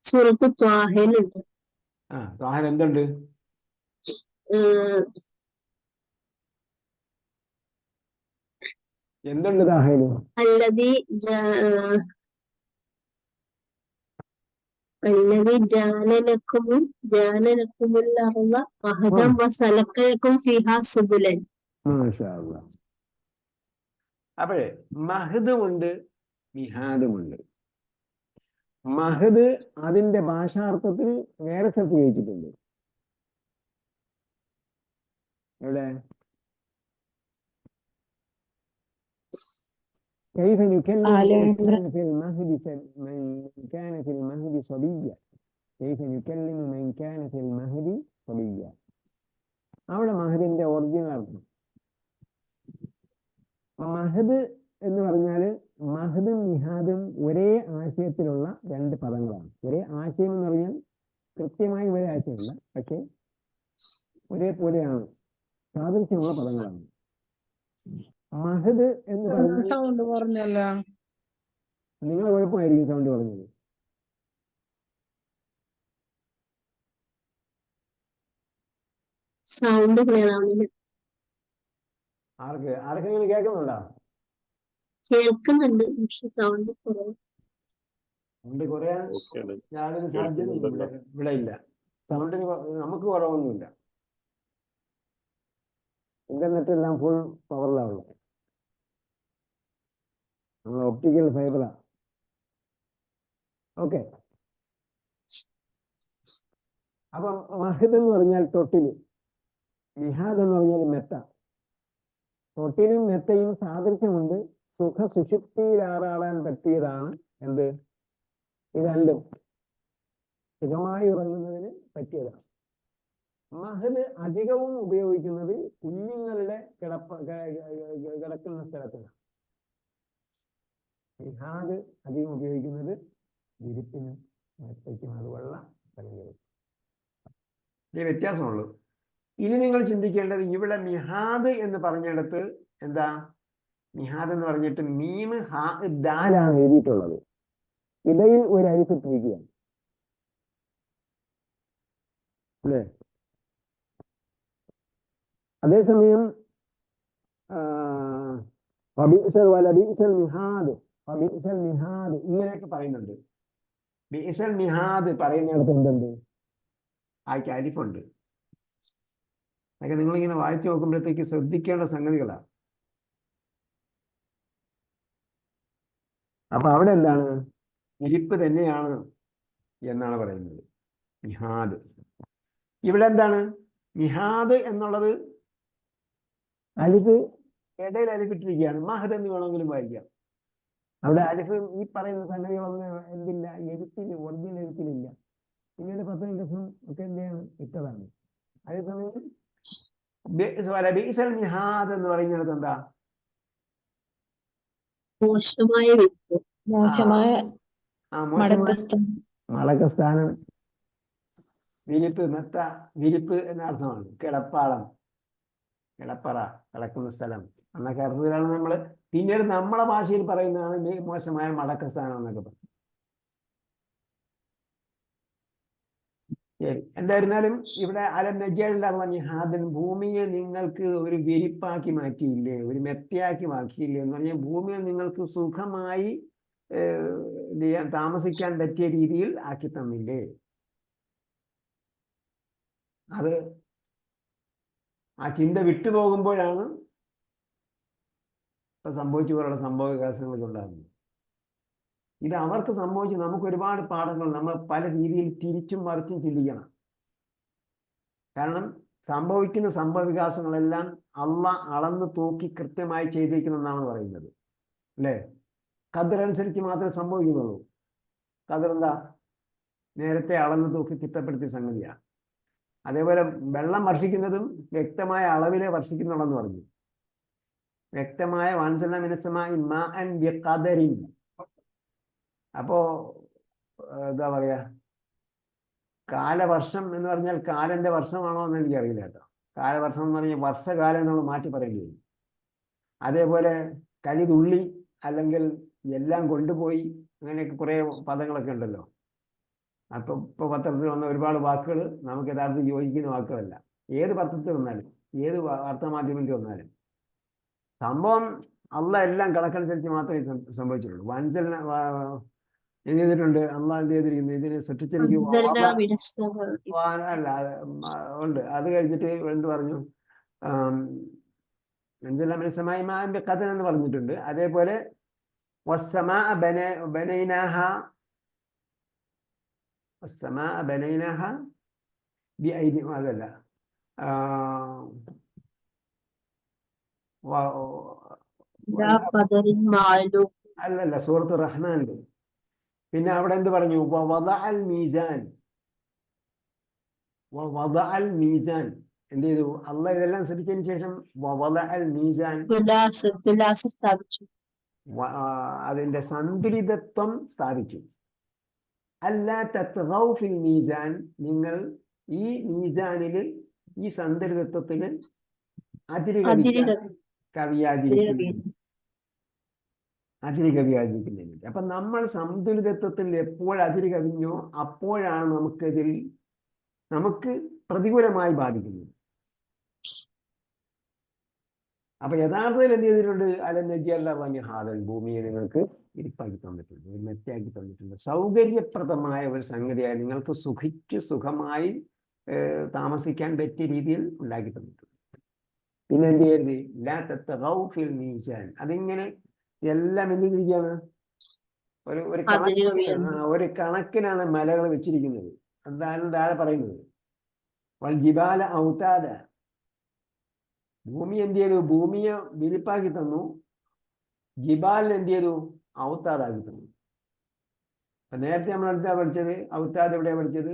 സൂറത്ത് ത്വാഹയിലുണ്ട്. താഹൽ എന്തുണ്ട്? എന്തുണ്ട് താഹയില്? അല്ലദീ ജഅലലക്കുമുൽ അർള മഹദൻ വസലക്കലക്കും ഫീഹാ സുബുലൻ. മാഷാ അല്ലാഹ്. അപ്പോഴേ മഹദുമുണ്ട്, മിഹാദുമുണ്ട്. മഹദ് അതിന്റെ ഭാഷാർത്ഥത്തിൽ വേറെ സ്ഥലത്ത് ഉപയോഗിച്ചിട്ടുണ്ട്. എവിടെ? كيف نكلم من كان في المهد صبيا. كيف نكلم من كان في المهد صبيا. അവിടെ മഹദിന്റെ ഒറിജിനൽ അർത്ഥം. മഹദ് എന്ന് പറഞ്ഞാൽ മഹദും മിഹാദും ഒരേ ആശയത്തിലുള്ള രണ്ട് പദങ്ങളാണ്. ഒരേ ആശയം എന്ന് പറഞ്ഞാൽ കൃത്യമായി ഒരേ ആശയമല്ല, പക്ഷെ ഒരേപോലെയാണ്, സാദൃശ്യമുള്ള പദങ്ങളാണ്. മഹദ് എന്ന് പറഞ്ഞാൽ സൗണ്ട് പറഞ്ഞല്ല, നിങ്ങളെ കുഴപ്പമായിരിക്കും സൗണ്ട് പറഞ്ഞത്. സൗണ്ട് ക്ലിയർ ആവുന്നില്ല. ആർക്കെങ്കിലും കേൾക്കുന്നുണ്ടോ? കേൾക്കുന്നുണ്ട്, പക്ഷെ സൗണ്ട് കുറവ്. സൗണ്ട് കുറയാൻ യാതൊരു സാധ്യതയും ഇവിടെ ഇല്ല. സൗണ്ടിന് നമുക്ക് കുറവൊന്നുമില്ല. ഇന്റർനെറ്റ് എല്ലാം ഫുൾ പവറിലാണുള്ളത്. നമ്മൾ ഒപ്റ്റിക്കൽ ഫൈബറാ. ഓക്കെ. അപ്പം മഹദ് എന്ന് പറഞ്ഞാൽ തൊട്ടില്, മിഹാദ് എന്ന് പറഞ്ഞാൽ മെത്ത. തൊട്ടിലും മെത്തയും സാദൃശ്യമുണ്ട്. സുഷുപ്തിയിലാറാടാൻ പറ്റിയതാണ് എന്ത്? ഇത് രണ്ടും സുഖമായി ഉറങ്ങുന്നതിന് പറ്റിയതാണ്. മഹദ് അധികവും ഉപയോഗിക്കുന്നത് കുഞ്ഞുങ്ങളുടെ കിടക്കുന്ന സ്ഥലത്താണ്. മിഹാദ് അധികം ഉപയോഗിക്കുന്നത് വിരിപ്പിനും മെത്തയ്ക്കും അതുപോലുള്ള സ്ഥലങ്ങളിൽ. ഈ വ്യത്യാസമുള്ളൂ. ഇനി നിങ്ങൾ ചിന്തിക്കേണ്ടത്, ഇവിടെ മിഹാദ് എന്ന് പറഞ്ഞിടത്ത് എന്താ? മിഹാദ് എന്ന് പറഞ്ഞിട്ട് മീമ് ഹാ ദാലാണ് എഴുതിയിട്ടുള്ളത്. ഇടയിൽ ഒരു അരിഫ് ഇട്ടിരിക്കുകയാണ്, അല്ലേ? അതേസമയം മിഹാദ് ഇങ്ങനെയൊക്കെ പറയുന്നുണ്ട്. ബിഇസൽ മിഹാദ് പറയുന്നിടത്ത് എന്തുണ്ട്? ആയിക്ക് അരിഫുണ്ട്. അതൊക്കെ നിങ്ങളിങ്ങനെ വായിച്ചു നോക്കുമ്പോഴത്തേക്ക് ശ്രദ്ധിക്കേണ്ട സംഗതികളാണ്. അപ്പൊ അവിടെ എന്താണ്? വിരിപ്പ് തന്നെയാണ് എന്നാണ് പറയുന്നത് മിഹാദ്. ഇവിടെ എന്താണ്? മിഹാദ് എന്നുള്ളത് അലിഫ് ഇടയിൽ അലിഫിട്ടിരിക്കുകയാണ്. മഹദ് എന്ന് വേണമെങ്കിലും വായിക്കാം. അവിടെ അലിഫ് ഈ പറയുന്ന സംഗതികളൊന്നും എന്തില്ല, എഴുത്തില്, ഒറിജിനൽ എഴുത്തിലില്ല. പിന്നീട് 10 ദിവസം ഒക്കെ എന്താണ് ഇട്ടതാണ്. അതേസമയം മിഹാദ് എന്ന് പറയുന്നത് എന്താ? മോശമായ വിരിപ്പ്, മോശമായ മടക്കസ്ഥാനം, വിരിപ്പ്, മെത്ത, വിരിപ്പ് എന്ന അർത്ഥമാണ്. കിടപ്പാളം, കിടപ്പറ, കിടക്കുന്ന സ്ഥലം എന്നൊക്കെ അർത്ഥത്തിലാണ് നമ്മൾ പിന്നീട് നമ്മളെ ഭാഷയിൽ പറയുന്നതാണ് മോശമായ മടക്കസ്ഥാനം എന്നൊക്കെ പറയും. ശരി, എന്തായിരുന്നാലും ഇവിടെ അലം നജഅലി ഹാദൻ, ഭൂമിയെ നിങ്ങൾക്ക് ഒരു വിരിപ്പാക്കി മാറ്റിയില്ലേ, ഒരു മെത്തയാക്കി മാറ്റിയില്ലേ എന്ന് പറഞ്ഞാൽ ഭൂമിയെ നിങ്ങൾക്ക് സുഖമായി എന്ത് ചെയ്യാൻ, താമസിക്കാൻ പറ്റിയ രീതിയിൽ ആക്കി തന്നില്ലേ. അത് ആ ചിന്ത വിട്ടുപോകുമ്പോഴാണ് ഇപ്പൊ സംഭവിച്ചു പോലുള്ള സംഭവ വികാസങ്ങളൊക്കെ ഉണ്ടാകുന്നത്. ഇത് അവർക്ക് സംഭവിച്ചു, നമുക്ക് ഒരുപാട് പാഠങ്ങൾ നമ്മൾ പല രീതിയിൽ തിരിച്ചും മറിച്ചും ചിന്തിക്കണം. കാരണം സംഭവിക്കുന്ന സംഭവ വികാസങ്ങളെല്ലാം അള്ളാഹ് അളന്ന് തൂക്കി കൃത്യമായി ചെയ്തിരിക്കുമെന്നാണ് പറയുന്നത്, അല്ലേ? ഖദർ അനുസരിച്ച് മാത്രമേ സംഭവിക്കുന്നുള്ളൂ. ഖദർ എന്താ? നേരത്തെ അളന്ന് തൂക്കി തിട്ടപ്പെടുത്തിയ സംഗതിയാണ്. അതേപോലെ വെള്ളം വർഷിക്കുന്നതും വ്യക്തമായ അളവിലെ വർഷിക്കുന്നുള്ളെന്ന് പറഞ്ഞു. വ്യക്തമായ വാൻസല മിനസ്സമായി മാഅൻ ബിഖദരിൻ. അപ്പോ എന്താ പറയാ, കാലവർഷം എന്ന് പറഞ്ഞാൽ കാലന്റെ വർഷമാണോ എന്ന് എനിക്കറിയില്ല കേട്ടോ. കാലവർഷം എന്ന് പറഞ്ഞാൽ വർഷകാലം നമ്മൾ മാറ്റി പറയേണ്ടി വരും. അതേപോലെ കരിതുള്ളി, അല്ലെങ്കിൽ എല്ലാം കൊണ്ടുപോയി, അങ്ങനെയൊക്കെ കുറേ പദങ്ങളൊക്കെ ഉണ്ടല്ലോ. അപ്പൊ ഇപ്പൊ പത്രത്തിൽ വന്ന ഒരുപാട് വാക്കുകൾ നമുക്ക് യഥാർത്ഥത്തിൽ യോജിക്കുന്ന വാക്കുകളല്ല. ഏത് പത്രത്തിൽ വന്നാലും ഏത് വാർത്താമാധ്യമത്തിൽ വന്നാലും സംഭവം അള്ളാഹ് എല്ലാം കണക്കനുസരിച്ച് മാത്രമേ സംഭവിച്ചിട്ടുള്ളൂ. വഞ്ചന എന്ത് ചെയ്തിട്ടുണ്ട്? അള്ളാഹ് എന്ത് ചെയ്തിരിക്കുന്നു? ഇതിനെ സൃഷ്ടിച്ചിരിക്കും അല്ല ഉണ്ട്. അത് കഴിഞ്ഞിട്ട് എന്ത് പറഞ്ഞു? ഖദർ എന്ന് പറഞ്ഞിട്ടുണ്ട്. അതേപോലെ അതല്ല, അല്ലല്ല, സൂറത്ത് റഹ്മാനിൽ പിന്നെ അവിടെ എന്ത് പറഞ്ഞു? വദഅൽ മീസാൻ. വദഅൽ മീസാൻ എന്ത് ചെയ്തു? അള്ളാഹ് ഇതെല്ലാം സൃഷ്ടിച്ചതിന് ശേഷം വദഅൽ മീസാൻ, സ്ഥാപിച്ചു, അതിന്റെ സന്തുലിതത്വം സ്ഥാപിച്ചു. അല്ലാ തത്ഗൗ ഫിൽ മീസാൻ, നിങ്ങൾ ഈ മീസാനിൽ, ഈ സന്തുലിതത്വത്തിന് അതിര് കവിയാതിരിക്കുന്നതിന്. അപ്പൊ നമ്മൾ സന്തുലിതത്വത്തിൽ എപ്പോൾ അതിര് കവിഞ്ഞോ അപ്പോഴാണ് നമുക്ക് പ്രതികൂലമായി ബാധിക്കുന്നത്. അപ്പൊ യഥാർത്ഥത്തിൽ എന്ത് ചെയ്തിട്ടുണ്ട്? അലം നജഅലി ഹാദൻ, ഭൂമിയെ നിങ്ങൾക്ക് ഇരിപ്പാക്കി തന്നിട്ടുണ്ട്, ഒരു മെത്തയാക്കി തന്നിട്ടുണ്ട്. സൗകര്യപ്രദമായ ഒരു സംഗതിയായി നിങ്ങൾക്ക് സുഖമായി താമസിക്കാൻ പറ്റിയ രീതിയിൽ ഉണ്ടാക്കി തന്നിട്ടുണ്ട്. പിന്നെ എന്ത് ചെയ്യരുത്? ലാ തത്ഗൗ ഫിൽ മീസാൻ. അതിങ്ങനെ എല്ലാം എന്ത് ചെയ്തിരിക്കുകയാണ്? ഒരു കണക്കിനാണ് മലകൾ വെച്ചിരിക്കുന്നത്. എന്താണ് താഴെ പറയുന്നത്? വൽ ജിബാല ഔതാദ, ഭൂമി എന്ത് ചെയ്തു? ഭൂമിയെ വിരിപ്പാക്കി തന്നു. ജിബാലിന് എന്ത് ചെയ്തു? ഔത്താദാക്കി തന്നു. അപ്പൊ നേരത്തെ നമ്മൾ എന്താ പഠിച്ചത്? ഔത്താദ് എവിടെയാ പഠിച്ചത്?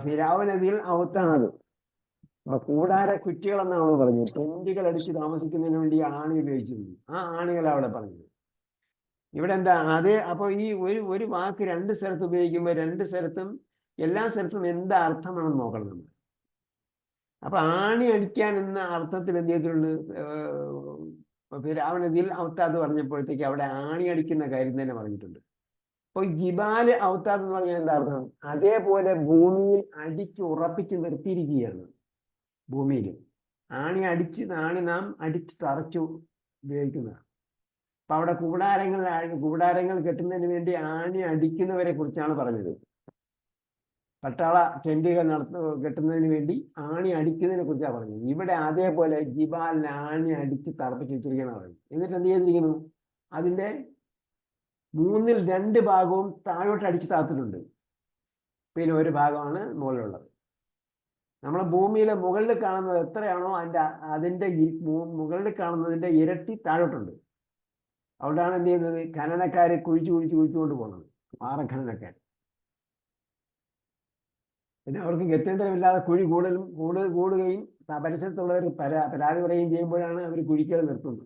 ഫിർഔൻ നദിയിൽ ഔത്താദ്. കൂടാര കുറ്റികളെന്നാണ് നമ്മൾ പറഞ്ഞത്. ടെന്റുകൾ അടിച്ച് താമസിക്കുന്നതിന് വേണ്ടി ആണി ഉപയോഗിച്ചിരുന്നു. ആ ആണികളാണ് അവിടെ പറഞ്ഞത്. ഇവിടെ എന്താ? അതേ. അപ്പൊ ഈ ഒരു വാക്ക് രണ്ട് സ്ഥലത്ത് ഉപയോഗിക്കുമ്പോൾ എല്ലാ സ്ഥലത്തും എന്താ അർത്ഥമാണെന്ന് നോക്കണം നമ്മൾ. അപ്പൊ ആണി അടിക്കാൻ എന്ന അർത്ഥത്തിൽ എന്ത് ചെയ്തിട്ടുണ്ട്? ഫിർഔൻ നദിയിൽ ഔത്താദ് പറഞ്ഞപ്പോഴത്തേക്ക് അവിടെ ആണി അടിക്കുന്ന കാര്യം തന്നെ പറഞ്ഞിട്ടുണ്ട്. അപ്പൊ ജിബാല് ഔത്താദ് എന്ന് പറഞ്ഞാൽ എന്താ അർത്ഥം? അതേപോലെ ഭൂമിയിൽ അടിച്ച് ഉറപ്പിച്ച് നിർത്തിയിരിക്കുകയാണ്. ഭൂമിയിൽ ആണി നാം അടിച്ച് തറച്ചു ഉപയോഗിക്കുന്നതാണ്. അപ്പൊ അവിടെ കൂടാരങ്ങൾ കെട്ടുന്നതിന് വേണ്ടി ആണി അടിക്കുന്നവരെ കുറിച്ചാണ് പറഞ്ഞത്. പട്ടാള ടെന്റുകൾ കെട്ടുന്നതിന് വേണ്ടി ആണി അടിക്കുന്നതിനെ കുറിച്ചാണ് പറഞ്ഞത്. ഇവിടെ അതേപോലെ ജിബാലിനെ ആണി അടിച്ച് തറപ്പിച്ച് വെച്ചിരിക്കുന്ന പറഞ്ഞു. എന്നിട്ട് എന്ത് ചെയ്തിരിക്കുന്നു? അതിന്റെ 2/3 ഭാഗവും താഴോട്ട് അടിച്ച് താത്തിട്ടുണ്ട്. പിന്നെ ഒരു ഭാഗമാണ് മുകളിലുള്ളത്. നമ്മൾ ഭൂമിയിലെ മുകളിൽ കാണുന്നത് എത്രയാണോ അതിന്റെ മുകളിൽ കാണുന്നതിന്റെ ഇരട്ടി താഴോട്ടുണ്ട്. അതുകൊണ്ടാണ് എന്ത് ചെയ്യുന്നത്? ഖനനക്കാര് കുഴിച്ചുകൊണ്ട് പോകുന്നത്, പാറഖനനക്കാർ. പിന്നെ അവർക്ക് ഗത്യന്തരമില്ലാതെ കുഴി കൂടുകയും പരിസരത്തുള്ളവർ പരാതി പറയുകയും ചെയ്യുമ്പോഴാണ് അവർ കുഴിക്കൽ നിർത്തുന്നത്.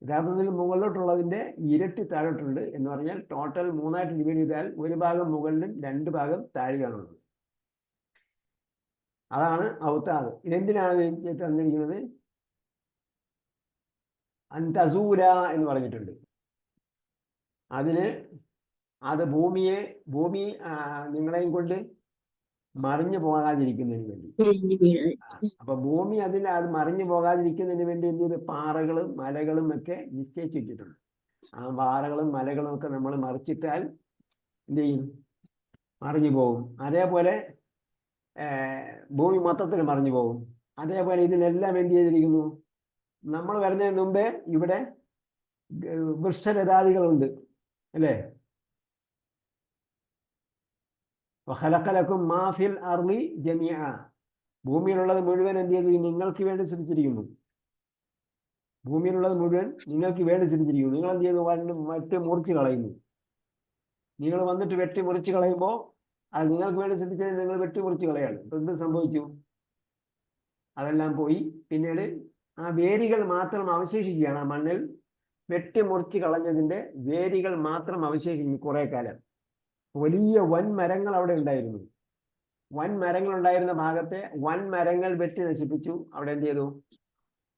യഥാർത്ഥത്തിൽ മുകളിലോട്ടുള്ളതിന്റെ ഇരട്ടി താഴോട്ടുണ്ട് എന്ന് പറഞ്ഞാൽ ടോട്ടൽ 3ആയിട്ട് ഡിവൈഡ് ചെയ്താൽ ഒരു ഭാഗം മുകളിലും 2 ഭാഗം താഴെയാണുള്ളത്. അതാണ് ഔത്താദ്. ഇതെന്തിനാണ് തന്നിരിക്കുന്നത്? അന്തസൂല എന്ന് പറഞ്ഞിട്ടുണ്ട്. അതിന് അത് ഭൂമി നിങ്ങളെയും കൊണ്ട് മറിഞ്ഞു പോകാതിരിക്കുന്നതിന് വേണ്ടി. തിരിഞ്ഞു വീഴാൻ. അപ്പൊ ഭൂമി അത് മറിഞ്ഞു പോകാതിരിക്കുന്നതിന് വേണ്ടി എന്ത് ചെയ്ത് പാറകളും മലകളും ഒക്കെ നിശ്ചയിച്ചു വെച്ചിട്ടുണ്ട്. ആ പാറകളും മലകളും ഒക്കെ നമ്മൾ മറിച്ചിട്ടാൽ എന്ത് ചെയ്യും? മറിഞ്ഞു പോകും. അതേപോലെ ഭൂമി മൊത്തത്തിൽ മറിഞ്ഞു പോകും. അതേപോലെ ഇതിനെല്ലാം എന്ത് ചെയ്തിരിക്കുന്നു? നമ്മൾ വരുന്നതിന് മുമ്പേ ഇവിടെ വൃക്ഷലതാദികളുണ്ട്, അല്ലേ? വഖലഖലകും മാ ഫിൽ അർളി ജമീഅ, ഭൂമിയിലുള്ളത് മുഴുവൻ എന്ത് ചെയ്തു? നിങ്ങൾക്ക് വേണ്ടി സൃഷ്ടിച്ചിരിക്കുന്നു. ഭൂമിയിലുള്ളത് മുഴുവൻ നിങ്ങൾക്ക് വേണ്ടി സൃഷ്ടിച്ചിരിക്കുന്നു. നിങ്ങൾ എന്ത് ചെയ്തു? വെട്ടി മുറിച്ച് കളയുന്നു. നിങ്ങൾ വന്നിട്ട് വെട്ടി മുറിച്ച് കളയുമ്പോൾ അത് നിങ്ങൾക്ക് വേണ്ടി സൃഷ്ടിച്ചത് നിങ്ങൾ വെട്ടി മുറിച്ച് കളയാണ്. ഇപ്പൊ എന്ത് സംഭവിച്ചു? അതെല്ലാം പോയി. പിന്നീട് ആ വേരുകൾ മാത്രം അവശേഷിക്കുകയാണ്. ആ മണ്ണിൽ വെട്ടി മുറിച്ച് കളഞ്ഞതിന്റെ വേരുകൾ മാത്രം അവശേഷിക്കുന്നു. കുറെ കാലം വലിയ വൻ മരങ്ങൾ അവിടെ ഉണ്ടായിരുന്നു. വൻ മരങ്ങൾ ഉണ്ടായിരുന്ന ഭാഗത്തെ വൻ മരങ്ങൾ വെട്ടി നശിപ്പിച്ചു. അവിടെ എന്ത് ചെയ്തു?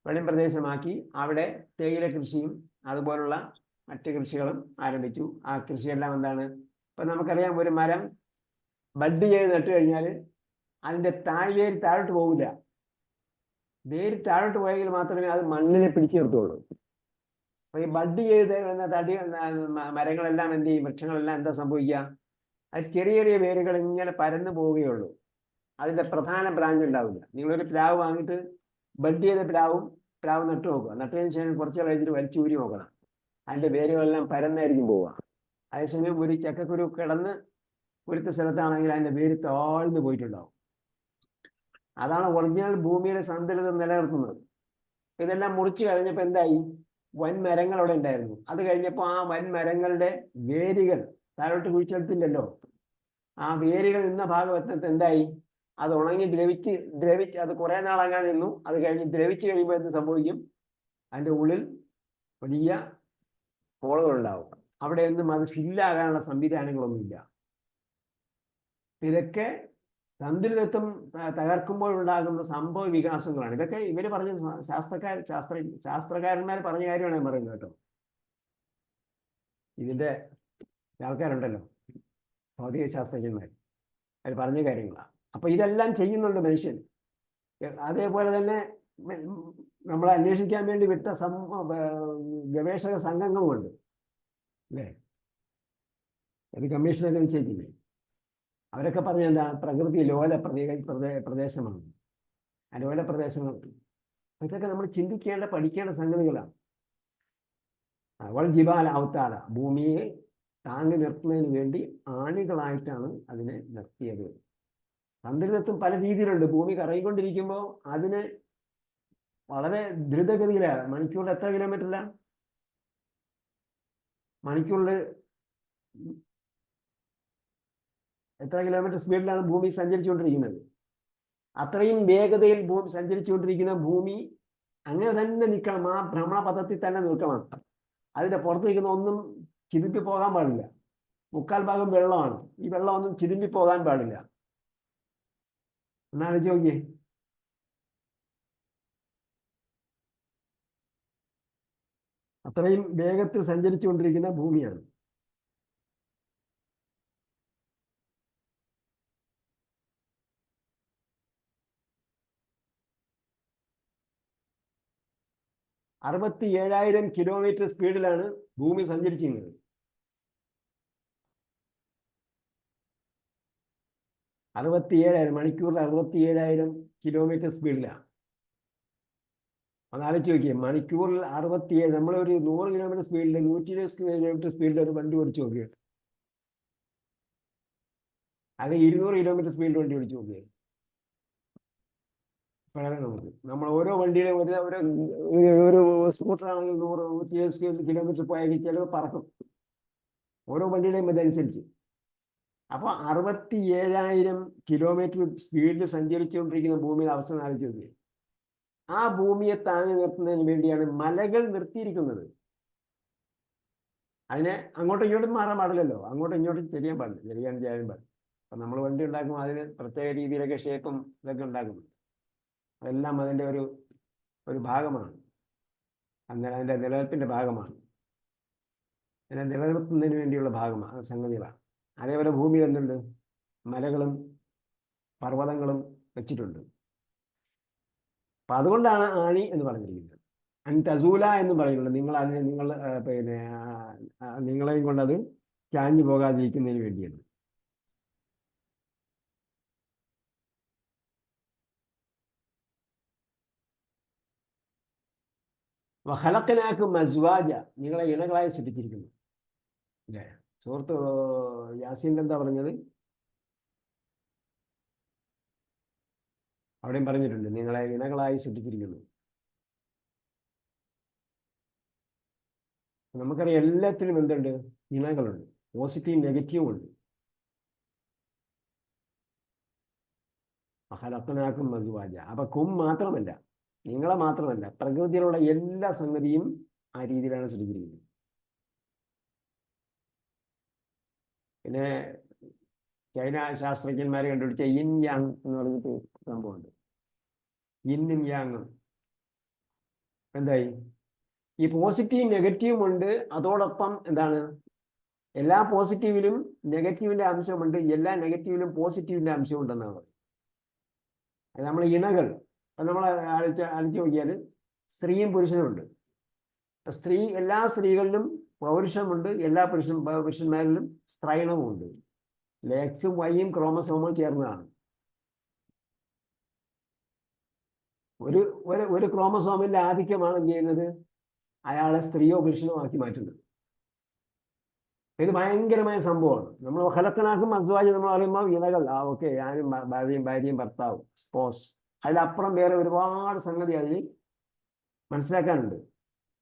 വെളിം പ്രദേശമാക്കി. അവിടെ തേയില കൃഷിയും അതുപോലുള്ള മറ്റ് കൃഷികളും ആരംഭിച്ചു. ആ കൃഷിയെല്ലാം എന്താണ്? ഇപ്പൊ നമുക്കറിയാം, ഒരു മരം ബഡ് ചെയ്ത് നട്ടു കഴിഞ്ഞാൽ അതിന്റെ വേര് താഴോട്ട് പോകില്ല. വേര് താഴോട്ട് പോയെങ്കിൽ മാത്രമേ അത് മണ്ണിനെ പിടിച്ചു നിർത്തുള്ളൂ. അപ്പൊ ഈ ബഡ് ചെയ്ത് മരങ്ങളെല്ലാം എന്ത് ചെയ്യും? വൃക്ഷങ്ങളെല്ലാം എന്താ സംഭവിക്കുക? അത് ചെറിയ ചെറിയ വേരുകൾ ഇങ്ങനെ പരന്നു പോവുകയുള്ളൂ. അതിന്റെ പ്രധാന ബ്രാഞ്ച് ഉണ്ടാവില്ല. നിങ്ങളൊരു പ്ലാവ് വാങ്ങിയിട്ട് ബഡ് ചെയ്ത പ്ലാവ് നട്ടു നോക്കുക. നട്ടതിന് ശേഷം കുറച്ച് കഴിഞ്ഞിട്ട് വലിച്ചൂരി നോക്കണം. അതിന്റെ വേരുകളെല്ലാം പരന്നായിരിക്കും പോവുക. അതേസമയം ഒരു ചക്കക്കുരു കിടന്ന് ഒരുത്ത സ്ഥലത്താണെങ്കിൽ അതിന്റെ വേര് താഴ്ന്നു പോയിട്ടുണ്ടാവും. അതാണ് ഒറിജിനൽ ഭൂമിയുടെ സന്തുലിതം നിലനിർത്തുന്നത്. ഇതെല്ലാം മുറിച്ചു കഴിഞ്ഞപ്പോൾ എന്തായി? വൻ മരങ്ങൾ അവിടെ ഉണ്ടായിരുന്നു. അത് കഴിഞ്ഞപ്പോൾ ആ വൻ മരങ്ങളുടെ വേരുകൾ താഴോട്ട് കുഴിച്ചെടുത്തില്ലല്ലോ. ആ വേരുകൾ നിന്ന ഭാഗം എത്തുന്നത് എന്തായി? അത് ഉണങ്ങി ദ്രവിച്ച് അത് കുറെ നാൾ അങ്ങനെ നിന്നു. അത് കഴിഞ്ഞ് ദ്രവിച്ച് കഴിയുമ്പോൾ എന്ത് സംഭവിക്കും? അതിൻ്റെ ഉള്ളിൽ വലിയ ഹോളുകൾ ഉണ്ടാവും. അവിടെ ഒന്നും അത് ഫില്ലാകാനുള്ള സംവിധാനങ്ങളൊന്നുമില്ല. ഇതൊക്കെ സന്തുലിതത്വം തകർക്കുമ്പോഴുണ്ടാകുന്ന സംഭവ വികാസങ്ങളാണ്. ഇതൊക്കെ ഇവര് പറഞ്ഞ ശാസ്ത്രകാരന്മാർ പറഞ്ഞ കാര്യമാണ് ഞാൻ പറയുന്നത് കേട്ടോ. ഇതിന്റെ ആൾക്കാരുണ്ടല്ലോ, ഭൗതിക ശാസ്ത്രജ്ഞന്മാർ, അവർ പറഞ്ഞ കാര്യങ്ങളാണ്. അപ്പൊ ഇതെല്ലാം ചെയ്യുന്നുണ്ട് മനുഷ്യൻ. അതേപോലെ തന്നെ നമ്മൾ അന്വേഷിക്കാൻ വേണ്ടി വിട്ട ഗവേഷക സംഘങ്ങളുമുണ്ട്, അല്ലേ? അത് കമ്മീഷനൊക്കെ നിശ്ചയിച്ചില്ലേ? അവരൊക്കെ പറഞ്ഞ എന്താ? പ്രകൃതി ലോല പ്രദേശമാണ്. ആ ലോല പ്രദേശങ്ങൾ ഇതൊക്കെ നമ്മൾ ചിന്തിക്കേണ്ട, പഠിക്കേണ്ട സംഗതികളാണ്. അവൾ ജിബാല അവതാര, ഭൂമിയെ താങ്ങി നിർത്തുന്നതിന് വേണ്ടി ആണികളായിട്ടാണ് അതിനെ നിർത്തിയത്. സന്തുലിതത്വം പല രീതിയിലുണ്ട്. ഭൂമി കറങ്ങിക്കൊണ്ടിരിക്കുമ്പോൾ അതിന് വളരെ ദ്രുതഗതിയിലാണ്. മണിക്കൂറിൽ എത്ര കിലോമീറ്ററിലാണ്? മണിക്കൂറിൽ എത്ര കിലോമീറ്റർ സ്പീഡിലാണ് ഭൂമി സഞ്ചരിച്ചുകൊണ്ടിരിക്കുന്നത്? അത്രയും വേഗതയിൽ ഭൂമി സഞ്ചരിച്ചുകൊണ്ടിരിക്കുന്ന ഭൂമി അങ്ങനെ തന്നെ നിൽക്കണം. ആ ഭ്രമണപഥത്തിൽ തന്നെ നിൽക്കണം. അതിന്റെ പുറത്ത് നിൽക്കുന്ന ഒന്നും ചിരുമ്പി പോകാൻ പാടില്ല. 3/4 ഭാഗം വെള്ളമാണ്. ഈ വെള്ളമൊന്നും ചിരുമ്പി പോകാൻ പാടില്ല. എന്നാലോചിച്ച് നോക്കിയേ. അത്രയും വേഗത്തിൽ സഞ്ചരിച്ചുകൊണ്ടിരിക്കുന്ന ഭൂമിയാണ്. അറുപത്തി 7,000 കിലോമീറ്റർ സ്പീഡിലാണ് ഭൂമി സഞ്ചരിച്ചിരുന്നത്. 67,000 മണിക്കൂറിൽ 67,000 കിലോമീറ്റർ സ്പീഡിലാണ്. അതാലോചിച്ച് നോക്കിയേ. മണിക്കൂറിൽ 67. നമ്മളൊരു 100 കിലോമീറ്റർ സ്പീഡിൽ 120 കിലോമീറ്റർ സ്പീഡിൽ ഒരു വണ്ടി ഓടിച്ചു നോക്കിയ, അത് 200 കിലോമീറ്റർ സ്പീഡിൽ വണ്ടി ഓടിച്ചു നോക്കിയത്. വളരെ നമ്മൾ ഓരോ വണ്ടിയിലും ഒരു സ്കൂട്ടറാണെങ്കിൽ 100-120 കിലോമീറ്റർ പോയാൽ ചിലവ് പറക്കും. ഓരോ വണ്ടിയുടെയും ഇതനുസരിച്ച്. അപ്പോൾ 67,000 കിലോമീറ്റർ സ്പീഡിൽ സഞ്ചരിച്ചുകൊണ്ടിരിക്കുന്ന ഭൂമിയുടെ അവസ്ഥ ആലോചിച്ച് നോക്കിയത്. ആ ഭൂമിയെ താങ്ങി നിർത്തുന്നതിന് വേണ്ടിയാണ് മലകൾ നിർത്തിയിരിക്കുന്നത്. അതിനെ അങ്ങോട്ടും ഇങ്ങോട്ടും മാറാൻ പാടില്ലല്ലോ. അങ്ങോട്ടും ഇങ്ങോട്ടും ചെയ്യാൻ പാടില്ല. അപ്പം നമ്മൾ വണ്ടി ഉണ്ടാക്കുമ്പോൾ അതിന് പ്രത്യേക രീതിയിലൊക്കെ ഷേപ്പും ഇതൊക്കെ ഉണ്ടാക്കുന്നു. അതെല്ലാം അതിൻ്റെ ഒരു ഭാഗമാണ്. അങ്ങനെ അതിൻ്റെ നിലനിൽപ്പിൻ്റെ ഭാഗമാണ്. അതിനെ നിലനിർത്തുന്നതിന് വേണ്ടിയുള്ള ഭാഗമാണ്, സംഗതികളാണ്. അതേപോലെ ഭൂമിയിൽ എന്തുണ്ട്? മലകളും പർവ്വതങ്ങളും വെച്ചിട്ടുണ്ട്. അപ്പം അതുകൊണ്ടാണ് ആണി എന്ന് പറഞ്ഞിരിക്കുന്നത്. അൻതസൂല എന്ന് പറയുന്നത് നിങ്ങളെയും കൊണ്ടത് ചാഞ്ഞു പോകാതിരിക്കുന്നതിന് വേണ്ടിയാണ്. വഖലഖനാകും അസ്വാജ, നിങ്ങളെ ഇണകളായി സൃഷ്ടിച്ചിരിക്കുന്നു. അല്ലേ? സുഹൃത്ത് യാസീൻ എന്താ പറഞ്ഞത്? അവിടെയും പറഞ്ഞിട്ടുണ്ട്, നിങ്ങളെ ഇണകളായി സൃഷ്ടിച്ചിരിക്കുന്നു. നമുക്കറിയാം എല്ലാത്തിലും എന്തുണ്ട്? ഇണകളുണ്ട്, പോസിറ്റീവും നെഗറ്റീവും ഉണ്ട്. വഖലഖനാകും അസ്വാജ. അപ്പൊ മാത്രമല്ല, നിങ്ങളെ മാത്രമല്ല, പ്രകൃതിയിലുള്ള എല്ലാ സംഗതിയും ആ രീതിയിലാണ് സൃഷ്ടിച്ചിരിക്കുന്നത്. പിന്നെ ചൈന ശാസ്ത്രജ്ഞന്മാരെ കണ്ടുപിടിച്ച യിൻ യാങ് എന്ന് പറഞ്ഞിട്ട് സംഭവമുണ്ട്. യിന്നും യാങ്ങും എന്തായി? ഈ പോസിറ്റീവും നെഗറ്റീവും ഉണ്ട്. അതോടൊപ്പം എന്താണ്? എല്ലാ പോസിറ്റീവിലും നെഗറ്റീവിന്റെ അംശമുണ്ട്, എല്ലാ നെഗറ്റീവിലും പോസിറ്റീവിന്റെ അംശം ഉണ്ടെന്നാണ് പറയുന്നത്. അത് നമ്മൾ ഇണകൾ നമ്മൾ അടിച്ചു നോക്കിയാൽ സ്ത്രീയും പുരുഷനും ഉണ്ട്. എല്ലാ സ്ത്രീകളിലും പൗരുഷമുണ്ട്, എല്ലാ പുരുഷന്മാരിലും സ്ത്രൈണവുമുണ്ട്. എക്സും വൈയും ക്രോമസോമും ചേർന്നതാണ്. ഒരു ക്രോമസോമിന്റെ ആധിക്യമാണ് എന്ത് ചെയ്യുന്നത്? അയാളെ സ്ത്രീയോ പുരുഷനോ ആക്കി മാറ്റുന്നത്. ഇത് ഭയങ്കരമായ സംഭവമാണ്. നമ്മൾ വഖലഖനാകും അസ്വാജ് നമ്മൾ പറയുമ്പോൾ ഇണകൾ, ഓക്കെ, ഞാനും ഭാര്യയും ഭർത്താവും, സ്പോസ്. അതിലപ്പുറം വേറെ ഒരുപാട് സംഗതി അതിൽ മനസ്സിലാക്കാനുണ്ട്.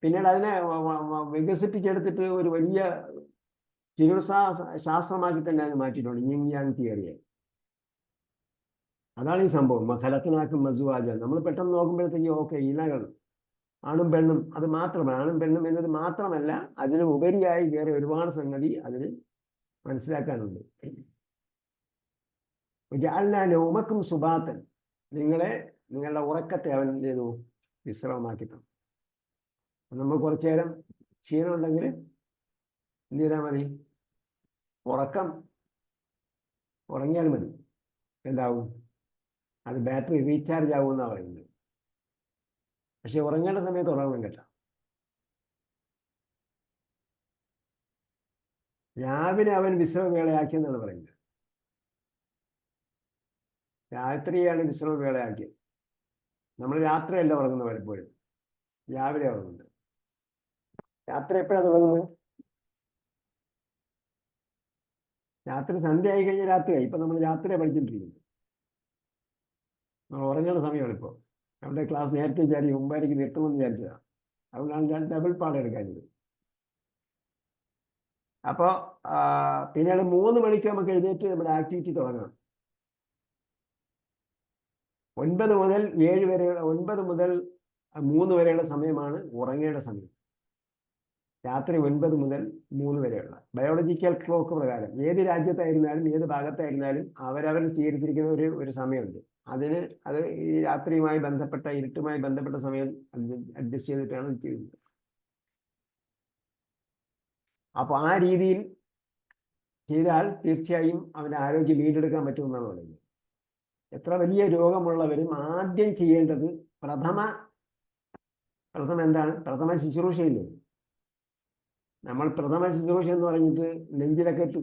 പിന്നീട് അതിനെ വികസിപ്പിച്ചെടുത്തിട്ട് ഒരു വലിയ ചികിത്സാ ശാസ്ത്രമാക്കി തന്നെ അത് മാറ്റിയിട്ടുണ്ട്, യിൻ യാങ് തിയറിയെ. അതാണ് ഈ സംഭവം. വഖലഖനാകും അസ്വാജ. നമ്മൾ പെട്ടെന്ന് നോക്കുമ്പോഴത്തേക്ക് ഓക്കെ, ഇണകൾ ആണും പെണ്ണും, അത് മാത്രമല്ല, ആണും പെണ്ണും എന്നത് മാത്രമല്ല, അതിന് ഉപരിയായി വേറെ ഒരുപാട് സംഗതി അതിന് മനസ്സിലാക്കാനുണ്ട്. ജഅൽനാ നൗമക്കും സുബാതൻ, നിങ്ങളുടെ ഉറക്കത്തെ അവൻ എന്ത് ചെയ്തു? വിശ്രമമാക്കി തന്നു. നമ്മൾ കുറച്ചു നേരം ക്ഷീണം ഉണ്ടെങ്കിൽ എന്ത് ചെയ്താൽ മതി? ഉറങ്ങിയാൽ മതി. എന്താവും? അത് ബാറ്ററി റീചാർജ് ആവുമെന്നാണ് പറയുന്നത്. പക്ഷെ ഉറങ്ങേണ്ട സമയത്ത് ഉറങ്ങണം കേട്ടോ. രാവിലെ അവൻ വിശ്രമവേളയാക്കിയെന്നാണ് പറയുന്നത്. രാത്രിയാണ് വിശ്രമവേളയാക്കിയത്. നമ്മൾ രാത്രിയല്ല ഉറങ്ങുന്നത്, പലപ്പോഴും രാവിലെ ഉറങ്ങുന്നത്. രാത്രി എപ്പോഴാണ് തുടങ്ങുന്നത്? രാത്രി സന്ധ്യ ആയി കഴിഞ്ഞാൽ രാത്രിയായി. ഇപ്പൊ നമ്മൾ രാത്രിയാണ് പഠിച്ചിട്ടിരിക്കുന്നത്. നമ്മൾ ഉറങ്ങേണ്ട സമയമാണ് ഇപ്പോൾ. നമ്മുടെ ക്ലാസ് നേരത്തെ വിചാരിക്കും, മുമ്പായിരിക്കും നിർത്തുമെന്ന് വിചാരിച്ചതാണ്. അതുകൊണ്ടാണ് ഞാൻ ഡബിൾ പാഠം എടുക്കാഞ്ഞത്. അപ്പോൾ പിന്നീട് 3 മണിക്ക് നമുക്ക് എഴുന്നേറ്റ് നമ്മുടെ ആക്ടിവിറ്റി തുടങ്ങണം. 9 മുതൽ 7 വരെ, 9 മുതൽ 3 വരെയുള്ള സമയമാണ് ഉറങ്ങേണ്ട സമയം. രാത്രി 9 മുതൽ 3 വരെയുള്ള ബയോളജിക്കൽ ക്ലോക്ക് പ്രകാരം ഏത് രാജ്യത്തായിരുന്നാലും ഏത് ഭാഗത്തായിരുന്നാലും അവരവർ സ്വീകരിച്ചിരിക്കുന്ന ഒരു സമയമുണ്ട്. അത് ഈ രാത്രിയുമായി ബന്ധപ്പെട്ട, ഇരുട്ടുമായി ബന്ധപ്പെട്ട സമയം അഡ്ജസ്റ്റ് ചെയ്തിട്ടാണ് ചെയ്യുന്നത്. അപ്പോൾ ആ രീതിയിൽ ചെയ്താൽ തീർച്ചയായും അവൻ്റെ ആരോഗ്യം വീണ്ടെടുക്കാൻ പറ്റുമെന്നാണ് പറയുന്നത്. എത്ര വലിയ രോഗമുള്ളവരും ആദ്യം ചെയ്യേണ്ടത് പ്രഥമ എന്താണ്? പ്രഥമ ശുശ്രൂഷയില്ലേ? നമ്മൾ പ്രഥമ ശുശ്രൂഷ എന്ന് പറഞ്ഞിട്ട് നെഞ്ചിലൊക്കെ ഇട്ട്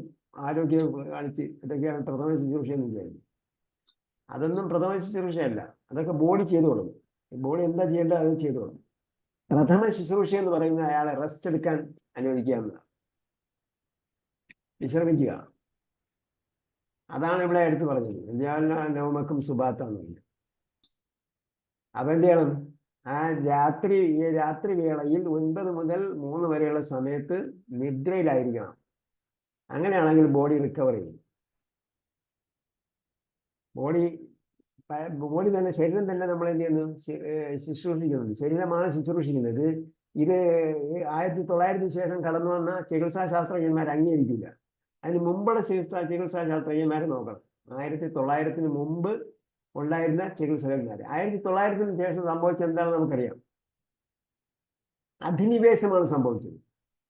ആരോഗ്യം കാണിച്ച് ഇതൊക്കെയാണ് പ്രഥമ ശുശ്രൂഷ എന്ന് വിചാരിക്കും. അതൊന്നും പ്രഥമ ശുശ്രൂഷയല്ല. അതൊക്കെ ബോഡി ചെയ്തു കൊടുക്കും. ബോഡി എന്താ ചെയ്യേണ്ടത് അത് ചെയ്തു കൊടുക്കും. പ്രഥമ ശുശ്രൂഷ എന്ന് പറയുന്നത് അയാളെ റെസ്റ്റ് എടുക്കാൻ അനുവദിക്കുക എന്നതാണ്, വിശ്രമിക്കുക. അതാണ് ഇവിടെ എടുത്തു പറഞ്ഞത്. നൗമക്കും സുബാത്താന്ന് പറഞ്ഞത്. അപ്പൊ എന്ത് ചെയ്യണം? ആ രാത്രി വേളയിൽ 9 മുതൽ 3 വരെയുള്ള സമയത്ത് നിദ്രയിലായിരിക്കണം. അങ്ങനെയാണെങ്കിൽ ബോഡി റിക്കവർ ചെയ്യും. ബോഡി തന്നെ, ശരീരം തന്നെ നമ്മൾ എന്ത് ചെയ്യുന്നു? ശുശ്രൂഷിക്കുന്നുണ്ട്. ശരീരമാണ് ശുശ്രൂഷിക്കുന്നത്. ഇത് 1900 ശേഷം കടന്നു വന്ന ചികിത്സാ ശാസ്ത്രജ്ഞന്മാർ അംഗീകരിക്കില്ല. അതിന് മുമ്പുള്ള ചികിത്സാ ശാസ്ത്രജ്ഞന്മാരെ നോക്കണം. 1900 മുമ്പ് ഉണ്ടായിരുന്ന ചികിത്സകന്മാർ. 1900 ശേഷം സംഭവിച്ചത് എന്താണെന്ന് നമുക്കറിയാം. അധിനിവേശമാണ് സംഭവിച്ചത്,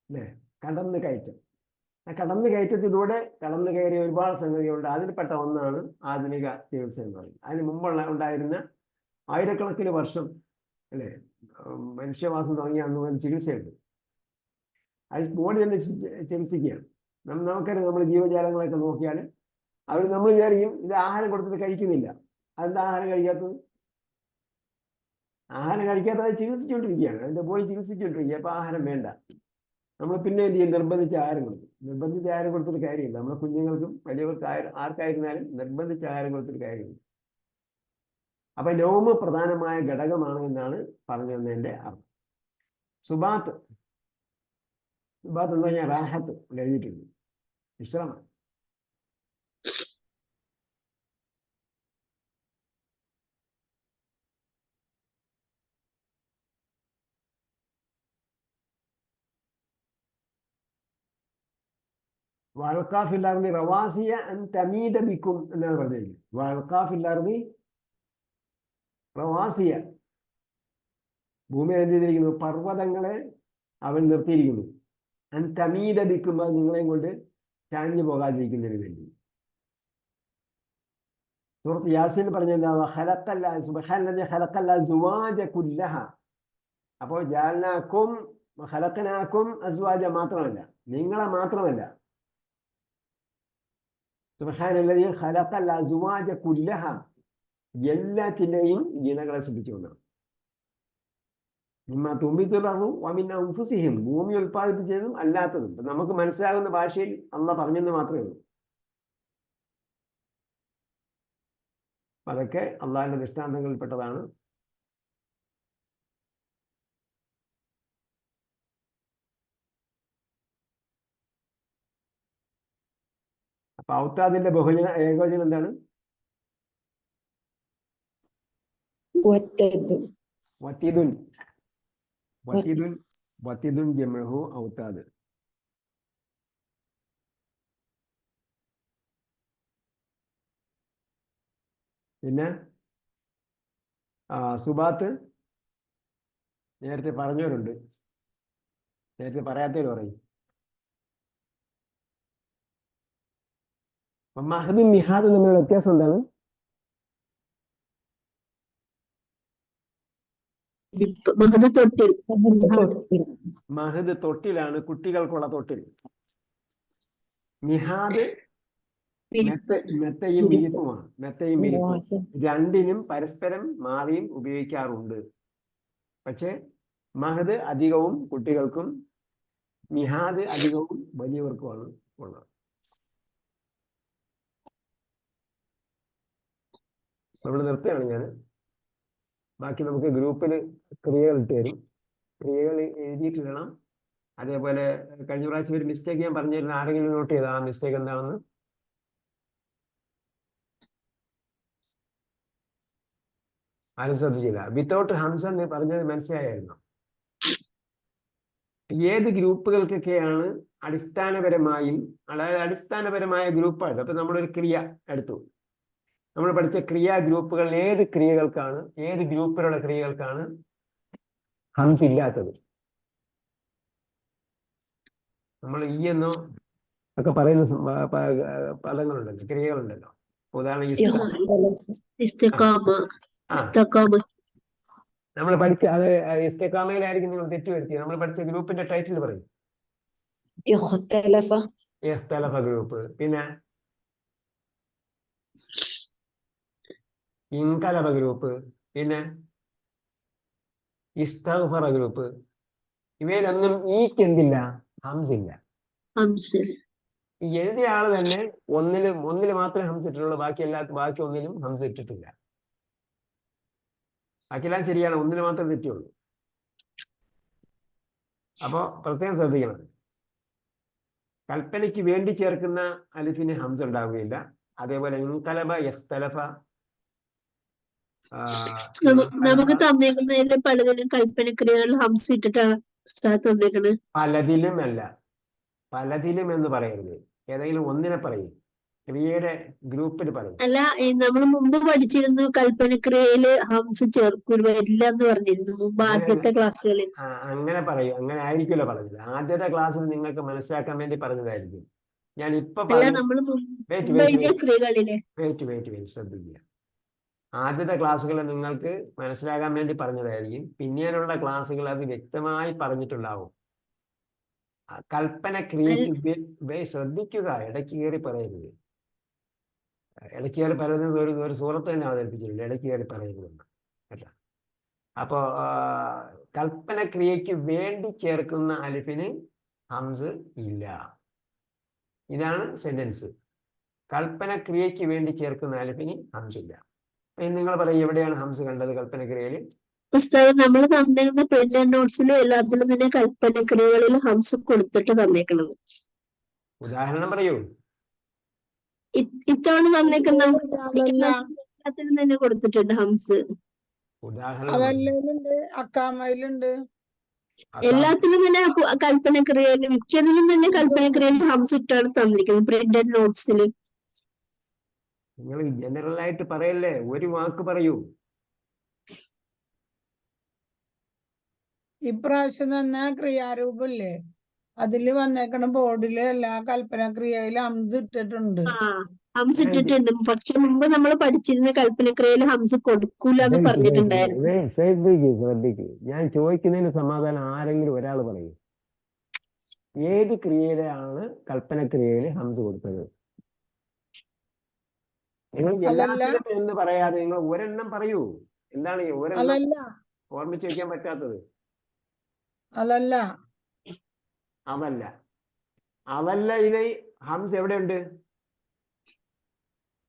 അല്ലേ? കടന്നു കയറ്റം. ആ കടന്നു കയറ്റത്തിലൂടെ കടന്നു കയറിയ ഒരുപാട് സംഗതികളുണ്ട്. അതിൽപ്പെട്ട ഒന്നാണ് ആധുനിക ചികിത്സ എന്ന് പറയുന്നത്. അതിന് മുമ്പുള്ള ഉണ്ടായിരുന്ന ആയിരക്കണക്കിന് വർഷം അല്ലേ മനുഷ്യവാസം തുടങ്ങിയ അന്ന് മുതൽ ചികിത്സയുണ്ട്. അത് ബോഡി തന്നെ ചികിത്സിക്കുകയാണ്. നമുക്കറിയാം, നമ്മൾ ജീവജാലങ്ങളൊക്കെ നോക്കിയാൽ അവർ നമ്മൾ വിചാരിക്കും ഇത് ആഹാരം കൊടുത്തിട്ട് കഴിക്കുന്നില്ല. അതെന്താ ആഹാരം കഴിക്കാത്തത്? ആഹാരം കഴിക്കാത്തത് ചികിത്സിച്ചുകൊണ്ടിരിക്കുകയാണ്. അതിൻ്റെ ബോഡി ചികിത്സിച്ചുകൊണ്ടിരിക്കുക. അപ്പോൾ ആഹാരം വേണ്ട. നമ്മൾ പിന്നെ എന്ത് ചെയ്യും? നിർബന്ധിച്ച് ആഹാരം കൊടുക്കും. നിർബന്ധിച്ച് ആഹാരം കൊടുത്തിട്ട് കാര്യമില്ല. നമ്മുടെ കുഞ്ഞുങ്ങൾക്കും വലിയവർക്ക് ആർക്കായിരുന്നാലും നിർബന്ധിച്ച് ആഹാരം കൊടുത്തിട്ട് കാര്യമില്ല. അപ്പൊ നൗമ് പ്രധാനമായ ഘടകമാണ് എന്നാണ് പറഞ്ഞു തന്നതിൻ്റെ അർത്ഥം. സുബാത്ത് എന്ന് പറഞ്ഞാൽ റാഹത്ത് എഴുതിയിട്ടുണ്ട്, വിശ്രമം. വാൽക്കാഫില്ലാർമി റവാസിയ അൻ തമീദ ബിക്കും എന്നാണ് പറഞ്ഞിരിക്കുന്നത്. വാൽക്കാഫില്ലാർമി റവാസിയ, ഭൂമി എന്ത് ചെയ്തിരിക്കുന്നു? പർവ്വതങ്ങളെ അവൻ നിർത്തിയിരിക്കുന്നു. അൻ തമീദ ബിക്കും, അത് നിങ്ങളെയും കൊണ്ട് ചാഞ്ഞു പോകാതിരിക്കുന്നതിന് വേണ്ടി. സൂറത്ത് യാസീൻ പറഞ്ഞെന്താ? അപ്പോൾ ജഅൽനാക്കും ഖലഖനാക്കും അസ്വാജ മാത്രമല്ല, നിങ്ങളെ മാത്രമല്ല, സുബ്ഹാനല്ലദീ ഖലഖൽ അസ്വാജ കുല്ലഹ, എല്ലാത്തിൻ്റെയും ഇണകളെ സൃഷ്ടിച്ചുകൊണ്ടാണ്. നിമ്മ തുമ്പിത്തുള്ളതും വമിൻ അൻഫുസിഹിം, ഭൂമി ഉൽപ്പാദിപ്പിച്ചതും അല്ലാത്തതും. നമുക്ക് മനസ്സിലാകുന്ന ഭാഷയിൽ അള്ളാഹ് പറഞ്ഞെന്ന് മാത്രമേ ഉള്ളൂ. അതൊക്കെ അള്ളാഹിന്റെ ദൃഷ്ടാന്തങ്ങളിൽപ്പെട്ടതാണ്. അപ്പൊ ഔത്താദിന്റെ ബഹുജന ഏകോചനം എന്താണ്? വത്തിദുൻ. വത്തിദുൻ വത്തിദുൻ ജംഉഹു ഔത്താദ്. പിന്നെ സുബാത്ത് നേരത്തെ പറഞ്ഞവരുണ്ട്, നേരത്തെ പറയാത്തവർ പറയും. മഹദും മിഹാദും തമ്മിലുള്ള വ്യത്യാസം എന്താണ്? മഹദ് തൊട്ടിലാണ്, കുട്ടികൾക്കുള്ള തൊട്ടിൽ. മിഹാദ് മെത്തയും വിരിപ്പുമാണ്. മെത്തയും വിരിപ്പും രണ്ടിനും പരസ്പരം മാറിയും ഉപയോഗിക്കാറുണ്ട്. പക്ഷെ മഹദ് അധികവും കുട്ടികൾക്കും മിഹാദ് അധികവും വലിയവർക്കുമാണ് ഉള്ളത്. നമ്മൾ നിർത്തുകയാണ് ഞാൻ. ബാക്കി നമുക്ക് ഗ്രൂപ്പിൽ ക്രിയകൾ ഇട്ട് തരും. ക്രിയകൾ എഴുതിയിട്ട് വേണം. അതേപോലെ കഴിഞ്ഞ പ്രാവശ്യം ഒരു മിസ്റ്റേക്ക് ഞാൻ പറഞ്ഞിരുന്നു, ആരെങ്കിലും നോട്ട് ചെയ്താൽ ആ മിസ്റ്റേക്ക് എന്താണെന്ന്? ആരും ശ്രദ്ധിച്ചില്ല. വിത്തൗട്ട് ഹംസ എന്ന് പറഞ്ഞത് മനസ്സിലായിരുന്നു. ഏത് ഗ്രൂപ്പുകൾക്കൊക്കെയാണ് അടിസ്ഥാനപരമായും, അതായത് അടിസ്ഥാനപരമായ ഗ്രൂപ്പാണ്. അപ്പൊ നമ്മളൊരു ക്രിയ എടുത്തു. നമ്മൾ പഠിച്ച ക്രിയാ ഗ്രൂപ്പുകൾ ഏത് ക്രിയകൾക്കാണ്, ഏത് ഗ്രൂപ്പിലുള്ള ക്രിയകൾക്കാണ് ഹംസ ഇല്ലാത്തത്? നമ്മൾ ഈ എന്നോ ഒക്കെ പറയുന്ന പദങ്ങളുണ്ടല്ലോ, ക്രിയകളുണ്ടല്ലോ. ഉദാഹരണം നമ്മൾ പഠിച്ച അത് ഇസ്തിഖാമയിലായിരിക്കും നിങ്ങൾ തെറ്റുവരുത്തിയത്. നമ്മൾ പഠിച്ച ഗ്രൂപ്പിന്റെ ടൈറ്റിൽ പറയും. ഇഖ്തലഫ ഗ്രൂപ്പ്. പിന്നെ ഇൻകലബ ഗ്രൂപ്പ്. പിന്നെ ഇസ്തഗ്ഫറ ഗ്രൂപ്പ്. ഇവയിലൊന്നും ഈക്ക് എന്തില്ല? ഹംസില്ല. ഈ എഴുതിയ ആള് തന്നെ ഒന്നില് മാത്രമേ ഹംസ ഇട്ടിട്ടുള്ളൂ. ബാക്കി ഒന്നിലും ഹംസ ഇട്ടിട്ടില്ല. ബാക്കിയെല്ലാം ശരിയാണ്, ഒന്നിന് മാത്രമേ തെറ്റുള്ളൂ. അപ്പോ പ്രത്യേകം ശ്രദ്ധിക്കണം. കൽപ്പനയ്ക്ക് വേണ്ടി ചേർക്കുന്ന അലിഫിന് ഹംസ ഉണ്ടാവുകയില്ല. അതേപോലെ ഇൻകലബ, ഇഖ്തലഫ, നമുക്ക് തന്നേക്കുന്നതിലും പലതിലും കൽപ്പനക്രിയകൾ ഹംസ ഇട്ടിട്ടാണ് തന്നേക്കുന്നത്. പലതിലും അല്ല, പലതിലും എന്ന് പറയരുത്. ഏതെങ്കിലും ഒന്നിനെ പറയും. ക്രിയയുടെ ഗ്രൂപ്പിൽ പറയും. അല്ല നമ്മൾ മുമ്പ് പഠിച്ചിരുന്നു കൽപ്പനക്രിയയില് ഹംസ് വരില്ല എന്ന് പറഞ്ഞിരുന്നു മുമ്പ് ആദ്യത്തെ ക്ലാസ്സുകളിൽ. അങ്ങനെ പറയും, അങ്ങനെ ആയിരിക്കുമല്ലോ പറഞ്ഞത്. ആദ്യത്തെ ക്ലാസ്സിൽ നിങ്ങൾക്ക് മനസ്സിലാക്കാൻ വേണ്ടി പറഞ്ഞതായിരിക്കും. ഞാൻ ഇപ്പൊ അല്ല നമ്മൾ എഴുതിയ ക്രിയകളിലെ ശ്രദ്ധിക്കുക. ആദ്യത്തെ ക്ലാസ്സുകൾ നിങ്ങൾക്ക് മനസ്സിലാകാൻ വേണ്ടി പറഞ്ഞതായിരിക്കും. പിന്നീടുള്ള ക്ലാസ്സുകൾ അത് വ്യക്തമായി പറഞ്ഞിട്ടുണ്ടാവും. കൽപ്പന ക്രിയയ്ക്ക് ശ്രദ്ധിക്കുക, ഇടയ്ക്ക് കയറി പറയരുത്. ഇടയ്ക്ക് കയറി പറയുന്നത് ഒരു സൂറത്ത് തന്നെ അവതരിപ്പിച്ചിട്ടുണ്ട്, ഇടയ്ക്ക് കയറി പറയുന്നുണ്ട് കേട്ടോ. അപ്പോ കൽപ്പന ക്രിയയ്ക്ക് വേണ്ടി ചേർക്കുന്ന അലിഫിന് ഹംസ് ഇല്ല. ഇതാണ് സെന്റൻസ്. കൽപ്പന ക്രിയയ്ക്ക് വേണ്ടി ചേർക്കുന്ന അലിഫിന് ഹംസ് ഇല്ല. നിങ്ങൾ പറയും, എവിടെയാണ് ഹംസ് കണ്ടത് കൽപ്പന ക്രിയയിൽ? പുസ്തകം നമ്മൾ തന്നിരുന്ന പ്രിന്റഡ് നോട്ട്സിൽ എല്ലാത്തിലും തന്നെ കൽപ്പനക്രിയകളിൽ ഹംസ് കൊടുത്തിട്ട് തന്നേക്കുന്നത്. ഉദാഹരണം പറയൂ. ഇത്തവണ തന്നേക്കുന്ന എല്ലാത്തിലും തന്നെ കൊടുത്തിട്ടുണ്ട് ഹംസ്. അതല്ലുണ്ട്, അക്കാമയിലുണ്ട്, എല്ലാത്തിലും തന്നെ കൽപ്പനക്രിയയിൽ മിക്കതിലും തന്നെ കൽപ്പനക്രിയയിൽ ഹംസ് ഇട്ടാണ് തന്നിരിക്കുന്നത് പ്രിന്റഡ് നോട്ട്സിൽ. നിങ്ങൾ ജനറൽ ആയിട്ട് പറയല്ലേ, ഒരു വാക്ക് പറയൂ. ഇപ്രാവശ്യം തന്നെ ക്രിയാരൂപല്ലേ അതില് വന്നേക്കണ ബോർഡില് എല്ലാ കൽപ്പനക്രിയയിലും ഹംസ് ഇട്ടിട്ടുണ്ട്. ഹംസ് ഇട്ടിട്ടുണ്ട്. പക്ഷെ മുമ്പ് നമ്മൾ പഠിച്ചിരുന്ന കൽപ്പനക്രിയയിൽ ഹംസ് കൊടുക്കൂല എന്ന് പറഞ്ഞിട്ടുണ്ടായിരുന്നു. ശ്രദ്ധിക്കൂ, ഞാൻ ചോദിക്കുന്നതിന് സമാധാനം ആരെങ്കിലും ഒരാൾ പറയും. ഏത് ക്രിയയിലാണ് കൽപ്പനക്രിയയിൽ ഹംസ് കൊടുത്തത്? നിങ്ങൾ എല്ലാത്തിലും എന്ന് പറയാതെ നിങ്ങൾ ഒരെണ്ണം പറയൂ. എന്താണ് ഈ ഒരെണ്ണം ഓർമ്മിച്ച് വെക്കാൻ പറ്റാത്തത്? അതല്ല ഇതിൽ ഹംസ് എവിടെയുണ്ട്?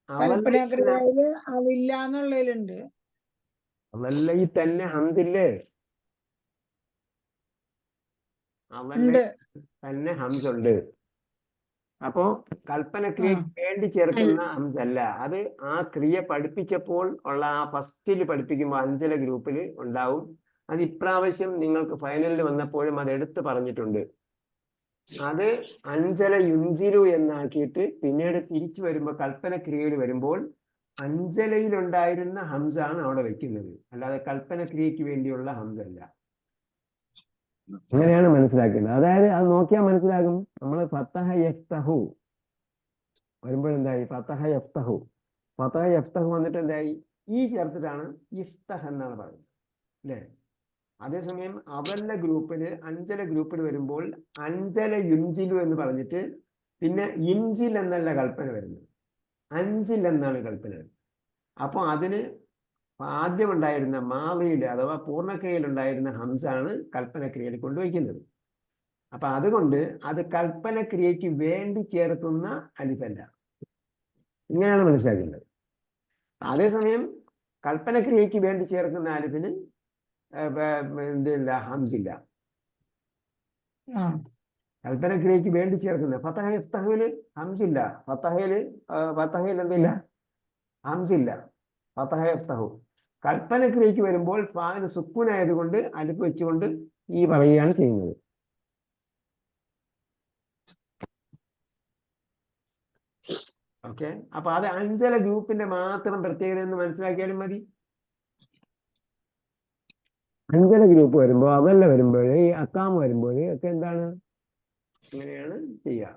കൽപ്പനക്രിയയില് അതില്ല എന്നുള്ളതിലുണ്ട്. അവല്ലയിൽ തന്നെ ഹംസ് ഇല്ലേ? അവല്ല തന്നെ ഹംസ് ഉണ്ട്. അപ്പോ കൽപ്പന ക്രിയക്ക് വേണ്ടി ചേർക്കുന്ന ഹംസ് അല്ല അത്. ആ ക്രിയ പഠിപ്പിച്ചപ്പോൾ ഉള്ള ആ ഫസ്റ്റിൽ പഠിപ്പിക്കുമ്പോൾ അഞ്ചല ഗ്രൂപ്പിൽ ഉണ്ടാവും. അത് ഇപ്രാവശ്യം നിങ്ങൾക്ക് ഫൈനലിൽ വന്നപ്പോഴും അത് എടുത്ത് പറഞ്ഞിട്ടുണ്ട്. അത് അഞ്ചല യുൻസിലു എന്നാക്കിയിട്ട് പിന്നീട് തിരിച്ചു വരുമ്പോൾ കൽപ്പന ക്രിയയിൽ വരുമ്പോൾ അഞ്ചലയിലുണ്ടായിരുന്ന ഹംസാണ് അവിടെ വെക്കുന്നത്, അല്ലാതെ കൽപ്പന ക്രിയക്ക് വേണ്ടിയുള്ള ഹംസ അല്ല. അങ്ങനെയാണ് മനസ്സിലാക്കുന്നത്. അതായത് അത് നോക്കിയാൽ മനസ്സിലാകും. നമ്മൾ ഫത്തഹ യഫ്തഹു വരുമ്പോൾ എന്തായി? ഫത്തഹ യഫ്തഹു വന്നിട്ട് എന്തായി? ഈ ചേർത്തിട്ടാണ് ഇഫ്തഹ് എന്നാണ് പറയുന്നത്, അല്ലേ? അതേസമയം അവല്ല ഗ്രൂപ്പില് അഞ്ചല ഗ്രൂപ്പിൽ വരുമ്പോൾ അഞ്ചല യുൻജിലു എന്ന് പറഞ്ഞിട്ട് പിന്നെ ഇൻജിൽ എന്നല്ല കൽപ്പന വരുന്നത്, അഞ്ചിൽ എന്നാണ് കൽപ്പന വരുന്നത്. അപ്പോൾ അതിന് ആദ്യം ഉണ്ടായിരുന്ന മാവിയിൽ അഥവാ പൂർണ്ണക്രിയയിൽ ഉണ്ടായിരുന്ന ഹംസാണ് കൽപ്പനക്രിയയിൽ കൊണ്ടുവയ്ക്കുന്നത്. അപ്പൊ അതുകൊണ്ട് അത് കൽപ്പനക്രിയക്ക് വേണ്ടി ചേർക്കുന്ന അലിഫല്ല. ഇങ്ങനെയാണ് മനസ്സിലാക്കേണ്ടത്. അതേസമയം കൽപ്പനക്രിയക്ക് വേണ്ടി ചേർക്കുന്ന അലിഫിന് എന്തില്ല, ഹംസില്ല. കൽപ്പനക്രിയക്ക് വേണ്ടി ചേർക്കുന്ന ഫത്തഹ യഫ്തഹുവില് ഹംസില്ല. ഫത്തഹയിൽ എന്തില്ല? ഹംസില്ല. ഫത്തഹ യഫ്തഹു. കൽപ്പനക്രിയക്ക് വരുമ്പോൾ ഫാന് സുക്കൂനായതുകൊണ്ട് അലിഫ് വെച്ചുകൊണ്ട് ഈ പറയുകയാണ് ചെയ്യുന്നത്. ഓക്കെ, അപ്പൊ അത് അഞ്ചല ഗ്രൂപ്പിന്റെ മാത്രം പ്രത്യേകത എന്ന് മനസ്സിലാക്കിയാലും മതി. അഞ്ചല ഗ്രൂപ്പ് വരുമ്പോൾ അവല്ല വരുമ്പോൾ ഈ അക്കാമ വരുമ്പോൾ ഒക്കെ എന്താണ് ഇങ്ങനെയാണ് ചെയ്യുക.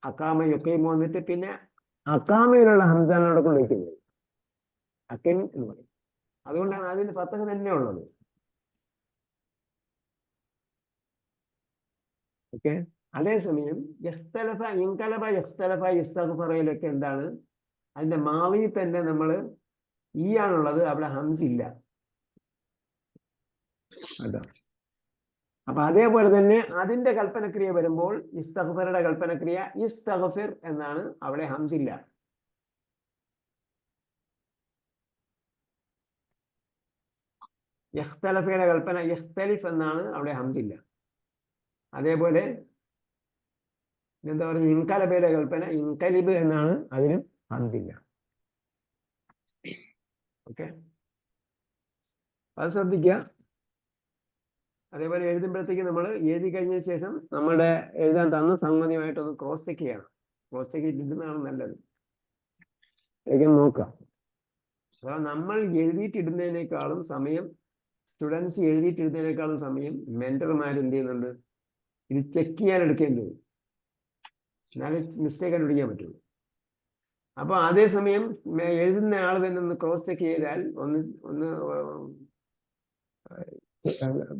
അക്കാമയൊക്കെ വന്നിട്ട് പിന്നെ അക്കാമയിലുള്ള ഹംസാനോടെ കൊണ്ട് വയ്ക്കുന്നത് അക്കൻ എന്ന് പറയും. അതുകൊണ്ടാണ് അതിന് ഫത്തഹ് തന്നെ ഉള്ളത്. ഓക്കെ, അതേസമയം യഖ്തലഫ, ഇൻകലബ, യഖ്തലഫ, ഇസ്തഗ്ഫറയിലൊക്കെ എന്താണ്? അതിന്റെ മാവിയിൽ തന്നെ നമ്മൾ ഈ ആണുള്ളത്, അവിടെ ഹംസ് ഇല്ല. അതാ. അപ്പൊ അതേപോലെ തന്നെ അതിന്റെ കൽപ്പനക്രിയ വരുമ്പോൾ ഇസ്തഗ്ഫറുടെ കൽപ്പനക്രിയ ഇസ്തഗ്ഫിർ എന്നാണ്, അവിടെ ഹംസ് ഇല്ല. യഖ്തലഫയുടെ കൽപ്പന യഖ്തലിഫ് എന്നാണ്, അവിടെ ഹംസില്ല. അതേപോലെ എന്താ പറയുക, ഇൻകലബയുടെ കൽപ്പന ഇൻകലിബ് എന്നാണ്, അതിനും ഹംസില്ല. ഓക്കെ, അത് ശ്രദ്ധിക്കുക. അതേപോലെ എഴുതുമ്പോഴത്തേക്ക് നമ്മൾ എഴുതി കഴിഞ്ഞതിന് ശേഷം നമ്മുടെ എഴുതാൻ തന്ന സംഗതിയുമായിട്ടൊന്ന് ക്രോസ് ചെക്ക് ചെയ്യണം. ക്രോസ് ചെക്ക് ചെയ്തിരുന്നതാണ് നല്ലത്. നോക്കാം. അഥവാ നമ്മൾ എഴുതിയിട്ടിടുന്നതിനേക്കാളും സമയം, സ്റ്റുഡൻസ് എഴുതിയിട്ടിടുന്നതിനേക്കാളും സമയം മെന്റർമാർ എന്ത് ചെയ്യുന്നുണ്ട്, ഇത് ചെക്ക് ചെയ്യാൻ എടുക്കേണ്ടത്, എന്നാലേ മിസ്റ്റേക്ക് കണ്ടുപിടിക്കാൻ പറ്റുള്ളൂ. അപ്പോൾ അതേസമയം എഴുതുന്ന ആൾ തന്നെ ഒന്ന് ക്രോസ് ചെക്ക് ചെയ്താൽ, ഒന്ന്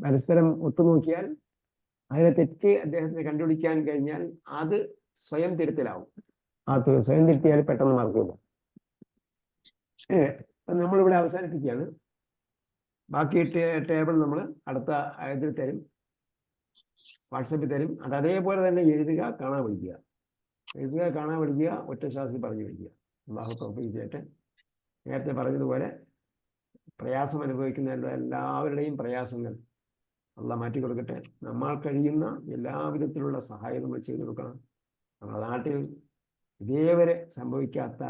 പരസ്പരം ഒത്തുനോക്കിയാൽ അതിനെ തെറ്റ് അദ്ദേഹത്തിന് കണ്ടുപിടിക്കാൻ കഴിഞ്ഞാൽ അത് സ്വയം തിരുത്തലാവും. സ്വയം തിരുത്തിയാൽ പെട്ടെന്ന് മാർക്കില്ല. നമ്മളിവിടെ അവസാനിപ്പിക്കുകയാണ്. ബാക്കി ടേബിൾ നമ്മൾ അടുത്ത ഇതിൽ തരും, വാട്സപ്പിൽ തരും. അത് അതേപോലെ തന്നെ എഴുതുക, കാണാൻ പഠിക്കുക. എഴുതുക, കാണാൻ പഠിക്കുക, ഒറ്റ ശ്വാസത്തിൽ പറഞ്ഞു പഠിക്കുക. അല്ലാഹു തൗഫീഖ് ചെയ്യട്ടെ. നേരത്തെ പറഞ്ഞതുപോലെ പ്രയാസം അനുഭവിക്കുന്ന എല്ലാവരുടെയും പ്രയാസങ്ങൾ അള്ളാഹ് മാറ്റി കൊടുക്കട്ടെ. നമ്മൾ കഴിയുന്ന എല്ലാവിധത്തിലുള്ള സഹായം നമ്മൾ ചെയ്തു കൊടുക്കണം. നമ്മുടെ നാട്ടിൽ ഇതേവരെ സംഭവിക്കാത്ത,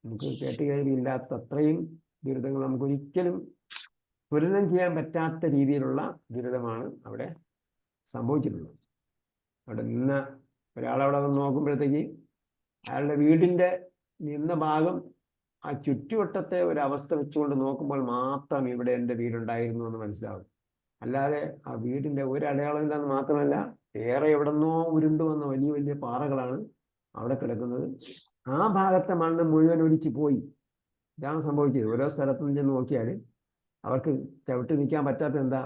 നമുക്ക് കേട്ടുകേൾവിയില്ലാത്ത അത്രയും ദുരിതങ്ങൾ നമുക്കൊരിക്കലും തുലനം ചെയ്യാൻ പറ്റാത്ത രീതിയിലുള്ള ദുരിതമാണ് അവിടെ സംഭവിച്ചിട്ടുള്ളത്. അവിടെ നിന്ന് ഒരാളവിടെ വന്ന് നോക്കുമ്പോഴത്തേക്ക് അയാളുടെ വീടിൻ്റെ നിന്ന ഭാഗം ആ ചുറ്റുവട്ടത്തെ ഒരവസ്ഥ വെച്ചുകൊണ്ട് നോക്കുമ്പോൾ മാത്രം ഇവിടെ എൻ്റെ വീടുണ്ടായിരുന്നു എന്ന് മനസ്സിലാവും. അല്ലാതെ ആ വീടിൻ്റെ ഒരു അടയാളമില്ലെന്ന് മാത്രമല്ല, വേറെ എവിടെന്നോ ഉരുണ്ടു വന്ന വലിയ വലിയ പാറകളാണ് അവിടെ കിടക്കുന്നത്. ആ ഭാഗത്തെ മണ്ണ് മുഴുവൻ ഒലിച്ചു പോയി. ഇതാണ് സംഭവിച്ചത്. ഓരോ സ്ഥലത്തും ചെന്ന് നോക്കിയാൽ അവർക്ക് ചവിട്ടി നിൽക്കാൻ പറ്റാത്ത എന്താ,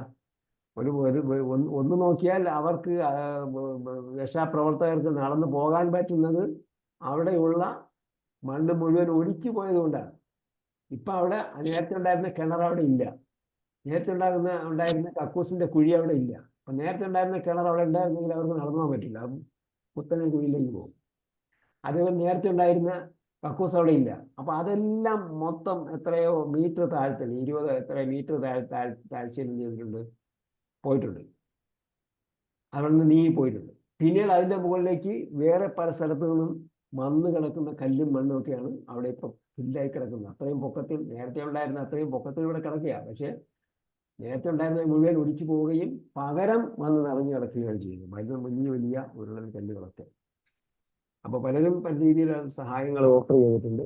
ഒന്ന് നോക്കിയാൽ അവർക്ക് രക്ഷാപ്രവർത്തകർക്ക് നടന്നു പോകാൻ പറ്റുന്നത് അവിടെയുള്ള മണ്ണ് മുഴുവൻ ഒലിച്ചു പോയത് കൊണ്ടാണ്. ഇപ്പം അവിടെ നേരത്തെ ഉണ്ടായിരുന്ന കിണർ അവിടെ ഇല്ല, നേരത്തെ ഉണ്ടായിരുന്ന കക്കൂസിന്റെ കുഴി അവിടെ ഇല്ല. അപ്പം നേരത്തെ ഉണ്ടായിരുന്ന കിണർ അവിടെ ഉണ്ടായിരുന്നെങ്കിൽ അവർക്ക് നടന്നു പോകാൻ പറ്റില്ല, കുത്തനെ കുഴിയിലേക്ക് പോകും. അതേപോലെ നേരത്തെ ഉണ്ടായിരുന്ന കക്കൂസ് അവിടെ ഇല്ല. അപ്പം അതെല്ലാം മൊത്തം എത്രയോ മീറ്റർ താഴ്ത്തൽ, 20 മീറ്റർ താഴ്ചയിൽ ചെയ്തിട്ടുണ്ട്, പോയിട്ടുണ്ട്. അവിടെ നിന്ന് നീങ്ങി പോയിട്ടുണ്ട്. പിന്നീട് അതിൻ്റെ മുകളിലേക്ക് വേറെ പല സ്ഥലത്തു നിന്നും മണ്ണ് കിടക്കുന്ന കല്ലും മണ്ണും ഒക്കെയാണ് അവിടെ ഇപ്പം ഫില്ലായി കിടക്കുന്നത്. അത്രയും പൊക്കത്തിൽ, നേരത്തെ ഉണ്ടായിരുന്ന അത്രയും പൊക്കത്തിൽ ഇവിടെ കിടക്കുകയാണ്. പക്ഷേ നേരത്തെ ഉണ്ടായിരുന്ന മുഴുവൻ ഒടിച്ചു പോവുകയും പകരം വന്ന് നിറഞ്ഞു കിടക്കുകയാണ് ചെയ്യുന്നത് വലിയ വലിയ ഉരുളൻ കല്ലുകളൊക്കെ. അപ്പോൾ പലരും പല രീതിയിലുള്ള സഹായങ്ങൾ ഓഫർ ചെയ്തിട്ടുണ്ട്.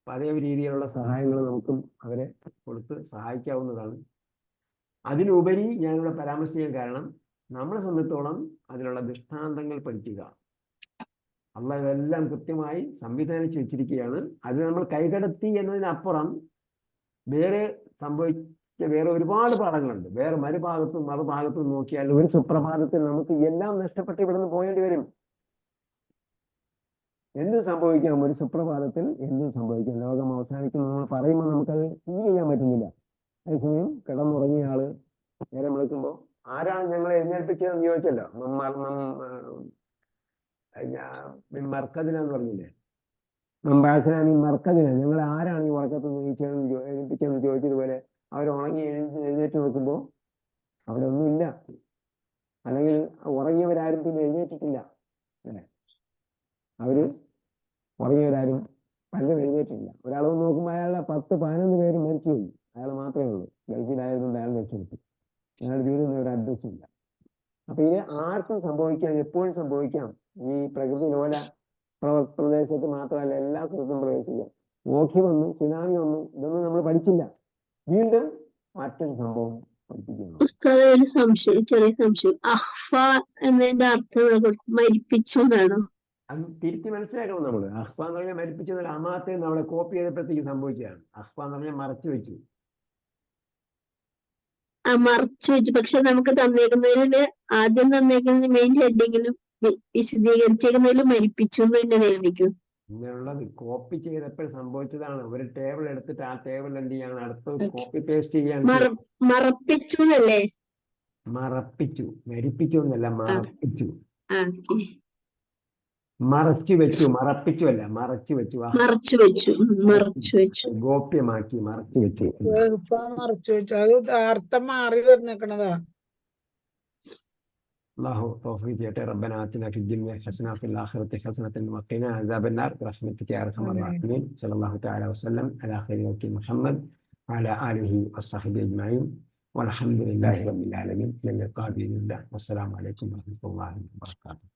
പല രീതിയിലുള്ള സഹായങ്ങൾ നമുക്കും അവരെ കൊടുത്ത് സഹായിക്കാവുന്നതാണ്. അതിനുപരി ഞാനിവിടെ പരാമർശിക്കാൻ കാരണം, നമ്മളെ സംബന്ധിച്ചോളം അതിലുള്ള ദൃഷ്ടാന്തങ്ങൾ പഠിക്കുക. അള്ളാഹ് ഇതെല്ലാം കൃത്യമായി സംവിധാനിച്ച് വെച്ചിരിക്കുകയാണ്. അത് നമ്മൾ കൈകടത്തി എന്നതിനപ്പുറം വേറെ വേറെ ഒരുപാട് പാഠങ്ങളുണ്ട്. വേറെ മറുഭാഗത്തും നോക്കിയാൽ ഒരു സുപ്രഭാതത്തിൽ നമുക്ക് എല്ലാം നഷ്ടപ്പെട്ട് ഇവിടുന്ന് പോകേണ്ടി വരും. എന്തും സംഭവിക്കാം, ഒരു സുപ്രഭാതത്തിൽ എന്തും സംഭവിക്കാം. ലോകം അവസാനിക്കും നമ്മൾ പറയുമ്പോൾ നമുക്കത് ഫീൽ ചെയ്യാൻ പറ്റുന്നില്ല. അതേസമയം കിടന്നുറങ്ങിയ ആള് നേരം വിളിക്കുമ്പോൾ ആരാണ് ഞങ്ങളെ എഴുന്നേൽപ്പിച്ചതെന്ന് ചോദിച്ചല്ലോ, മർക്കദിനെന്ന് പറഞ്ഞില്ലേ, മർക്കദിന, ഞങ്ങളെ ആരാണ് ഈ ഉറക്കത്ത് എഴുന്നേൽപ്പിച്ചതെന്ന് ചോദിച്ചതുപോലെ അവർ ഉറങ്ങി എഴുന്നേറ്റ് നോക്കുമ്പോൾ അവിടെ ഒന്നുമില്ല. അല്ലെങ്കിൽ ഉറങ്ങിയവരാരും പിന്നെ എഴുന്നേറ്റിട്ടില്ല. അല്ലേ, അവര് ഉറങ്ങിയവരാരും പലരും എഴുന്നേറ്റിട്ടില്ല. ഒരാൾ നോക്കുമ്പോൾ അയാളുടെ 10-11 പേര് മരിച്ചുപോയി, അയാൾ മാത്രമേ ഉള്ളൂ. ഗൾഫിലായതുകൊണ്ട് അയാൾ രക്ഷപ്പെട്ടു. അയാളുടെ ജീവിതം ഒരു അഡ്രസ്സും ഇല്ല. അപ്പൊ ഇത് ആർക്കും സംഭവിക്കാം, എപ്പോഴും സംഭവിക്കാം. ഈ പ്രകൃതി ലോല പ്രദേശത്ത് മാത്രമല്ല, എല്ലാ സ്ഥലത്തും പ്രവേശിക്കാം. ഓഖി വന്നു, സുനാമി വന്നു, ഇതൊന്നും നമ്മൾ പഠിച്ചില്ല. വീണ്ടും മറ്റൊരു സംഭവം പഠിപ്പിക്കുന്നു. ഒരു സംശയം, ചെറിയ സംശയം. അഹ്ഫ എന്നതിന്റെ അർത്ഥം മരിപ്പിച്ചു എന്നാണോ? അത് തിരിച്ച് മനസ്സിലാക്കണം നമ്മൾ. അഹ്ഫ എന്ന് പറഞ്ഞാൽ മരിപ്പിച്ചതല്ല, അമാത്തെ നമ്മളെ കോപ്പി ചെയ്തപ്പോഴത്തേക്ക് സംഭവിച്ചതാണ്. അഹ്ഫ എന്ന് പറഞ്ഞാൽ മറച്ചു വെച്ചു. മറച്ചു വെച്ചു. പക്ഷെ നമുക്ക് തന്നേക്കുന്നതിന് ആദ്യം തന്നേക്കുന്നതിന് മെയിൻ ഹെഡിങ്ങിലും വിശദീകരിച്ചേക്കുന്നതിലും മരിപ്പിച്ചു എന്ന് തന്നെ എഴുതിക്കും. ഇങ്ങനെയുള്ളത് കോപ്പി ചെയ്തപ്പോൾ സംഭവിച്ചതാണ്. ഒരു ടേബിൾ എടുത്തിട്ട് ആ ടേബിൾ എന്ത് ചെയ്യാണ്, അടുത്ത് കോപ്പി പേസ്റ്റ് ചെയ്യാണ്. മറപ്പിച്ചു എന്നല്ലേ? മറപ്പിച്ചു, മരിപ്പിച്ചു എന്നല്ല, മറപ്പിച്ചു. മറച്ചു വെച്ചു, മറപ്പിച്ചു അല്ല, മറച്ചു വെച്ചു. മറച്ചു വെച്ചു, ഗോപ്യമാക്കി മറച്ചു വെച്ചു. മറച്ചു വെച്ചു, അത് അർത്ഥം മാറി വന്നേക്കണതാ. അല്ലാഹു തൗഫീഖ് ചെയ്യട്ടെ. റബ്ബനാ ആതിനാ ഫിദ്ദുനിയ ഹസന വഫിൽ ആഖിറതി ഹസനതൻ വഖിനാ അസാബന്നാർ ബിറഹ്മതിക യാ അർഹമർ റഹീമീൻ. സല്ലല്ലാഹു തആല വസല്ലം അലാ ഖൈരി ഖൽഖി മുഹമ്മദ് വഅലാ ആലിഹി വസ്സഹ്ബിഹി അജ്മഈൻ വൽഹംദുലില്ലാഹി റബ്ബിൽ ആലമീൻ. വസ്സലാമു അലൈക്കും വറഹ്മത്തുള്ളാഹി വബറകാതുഹു.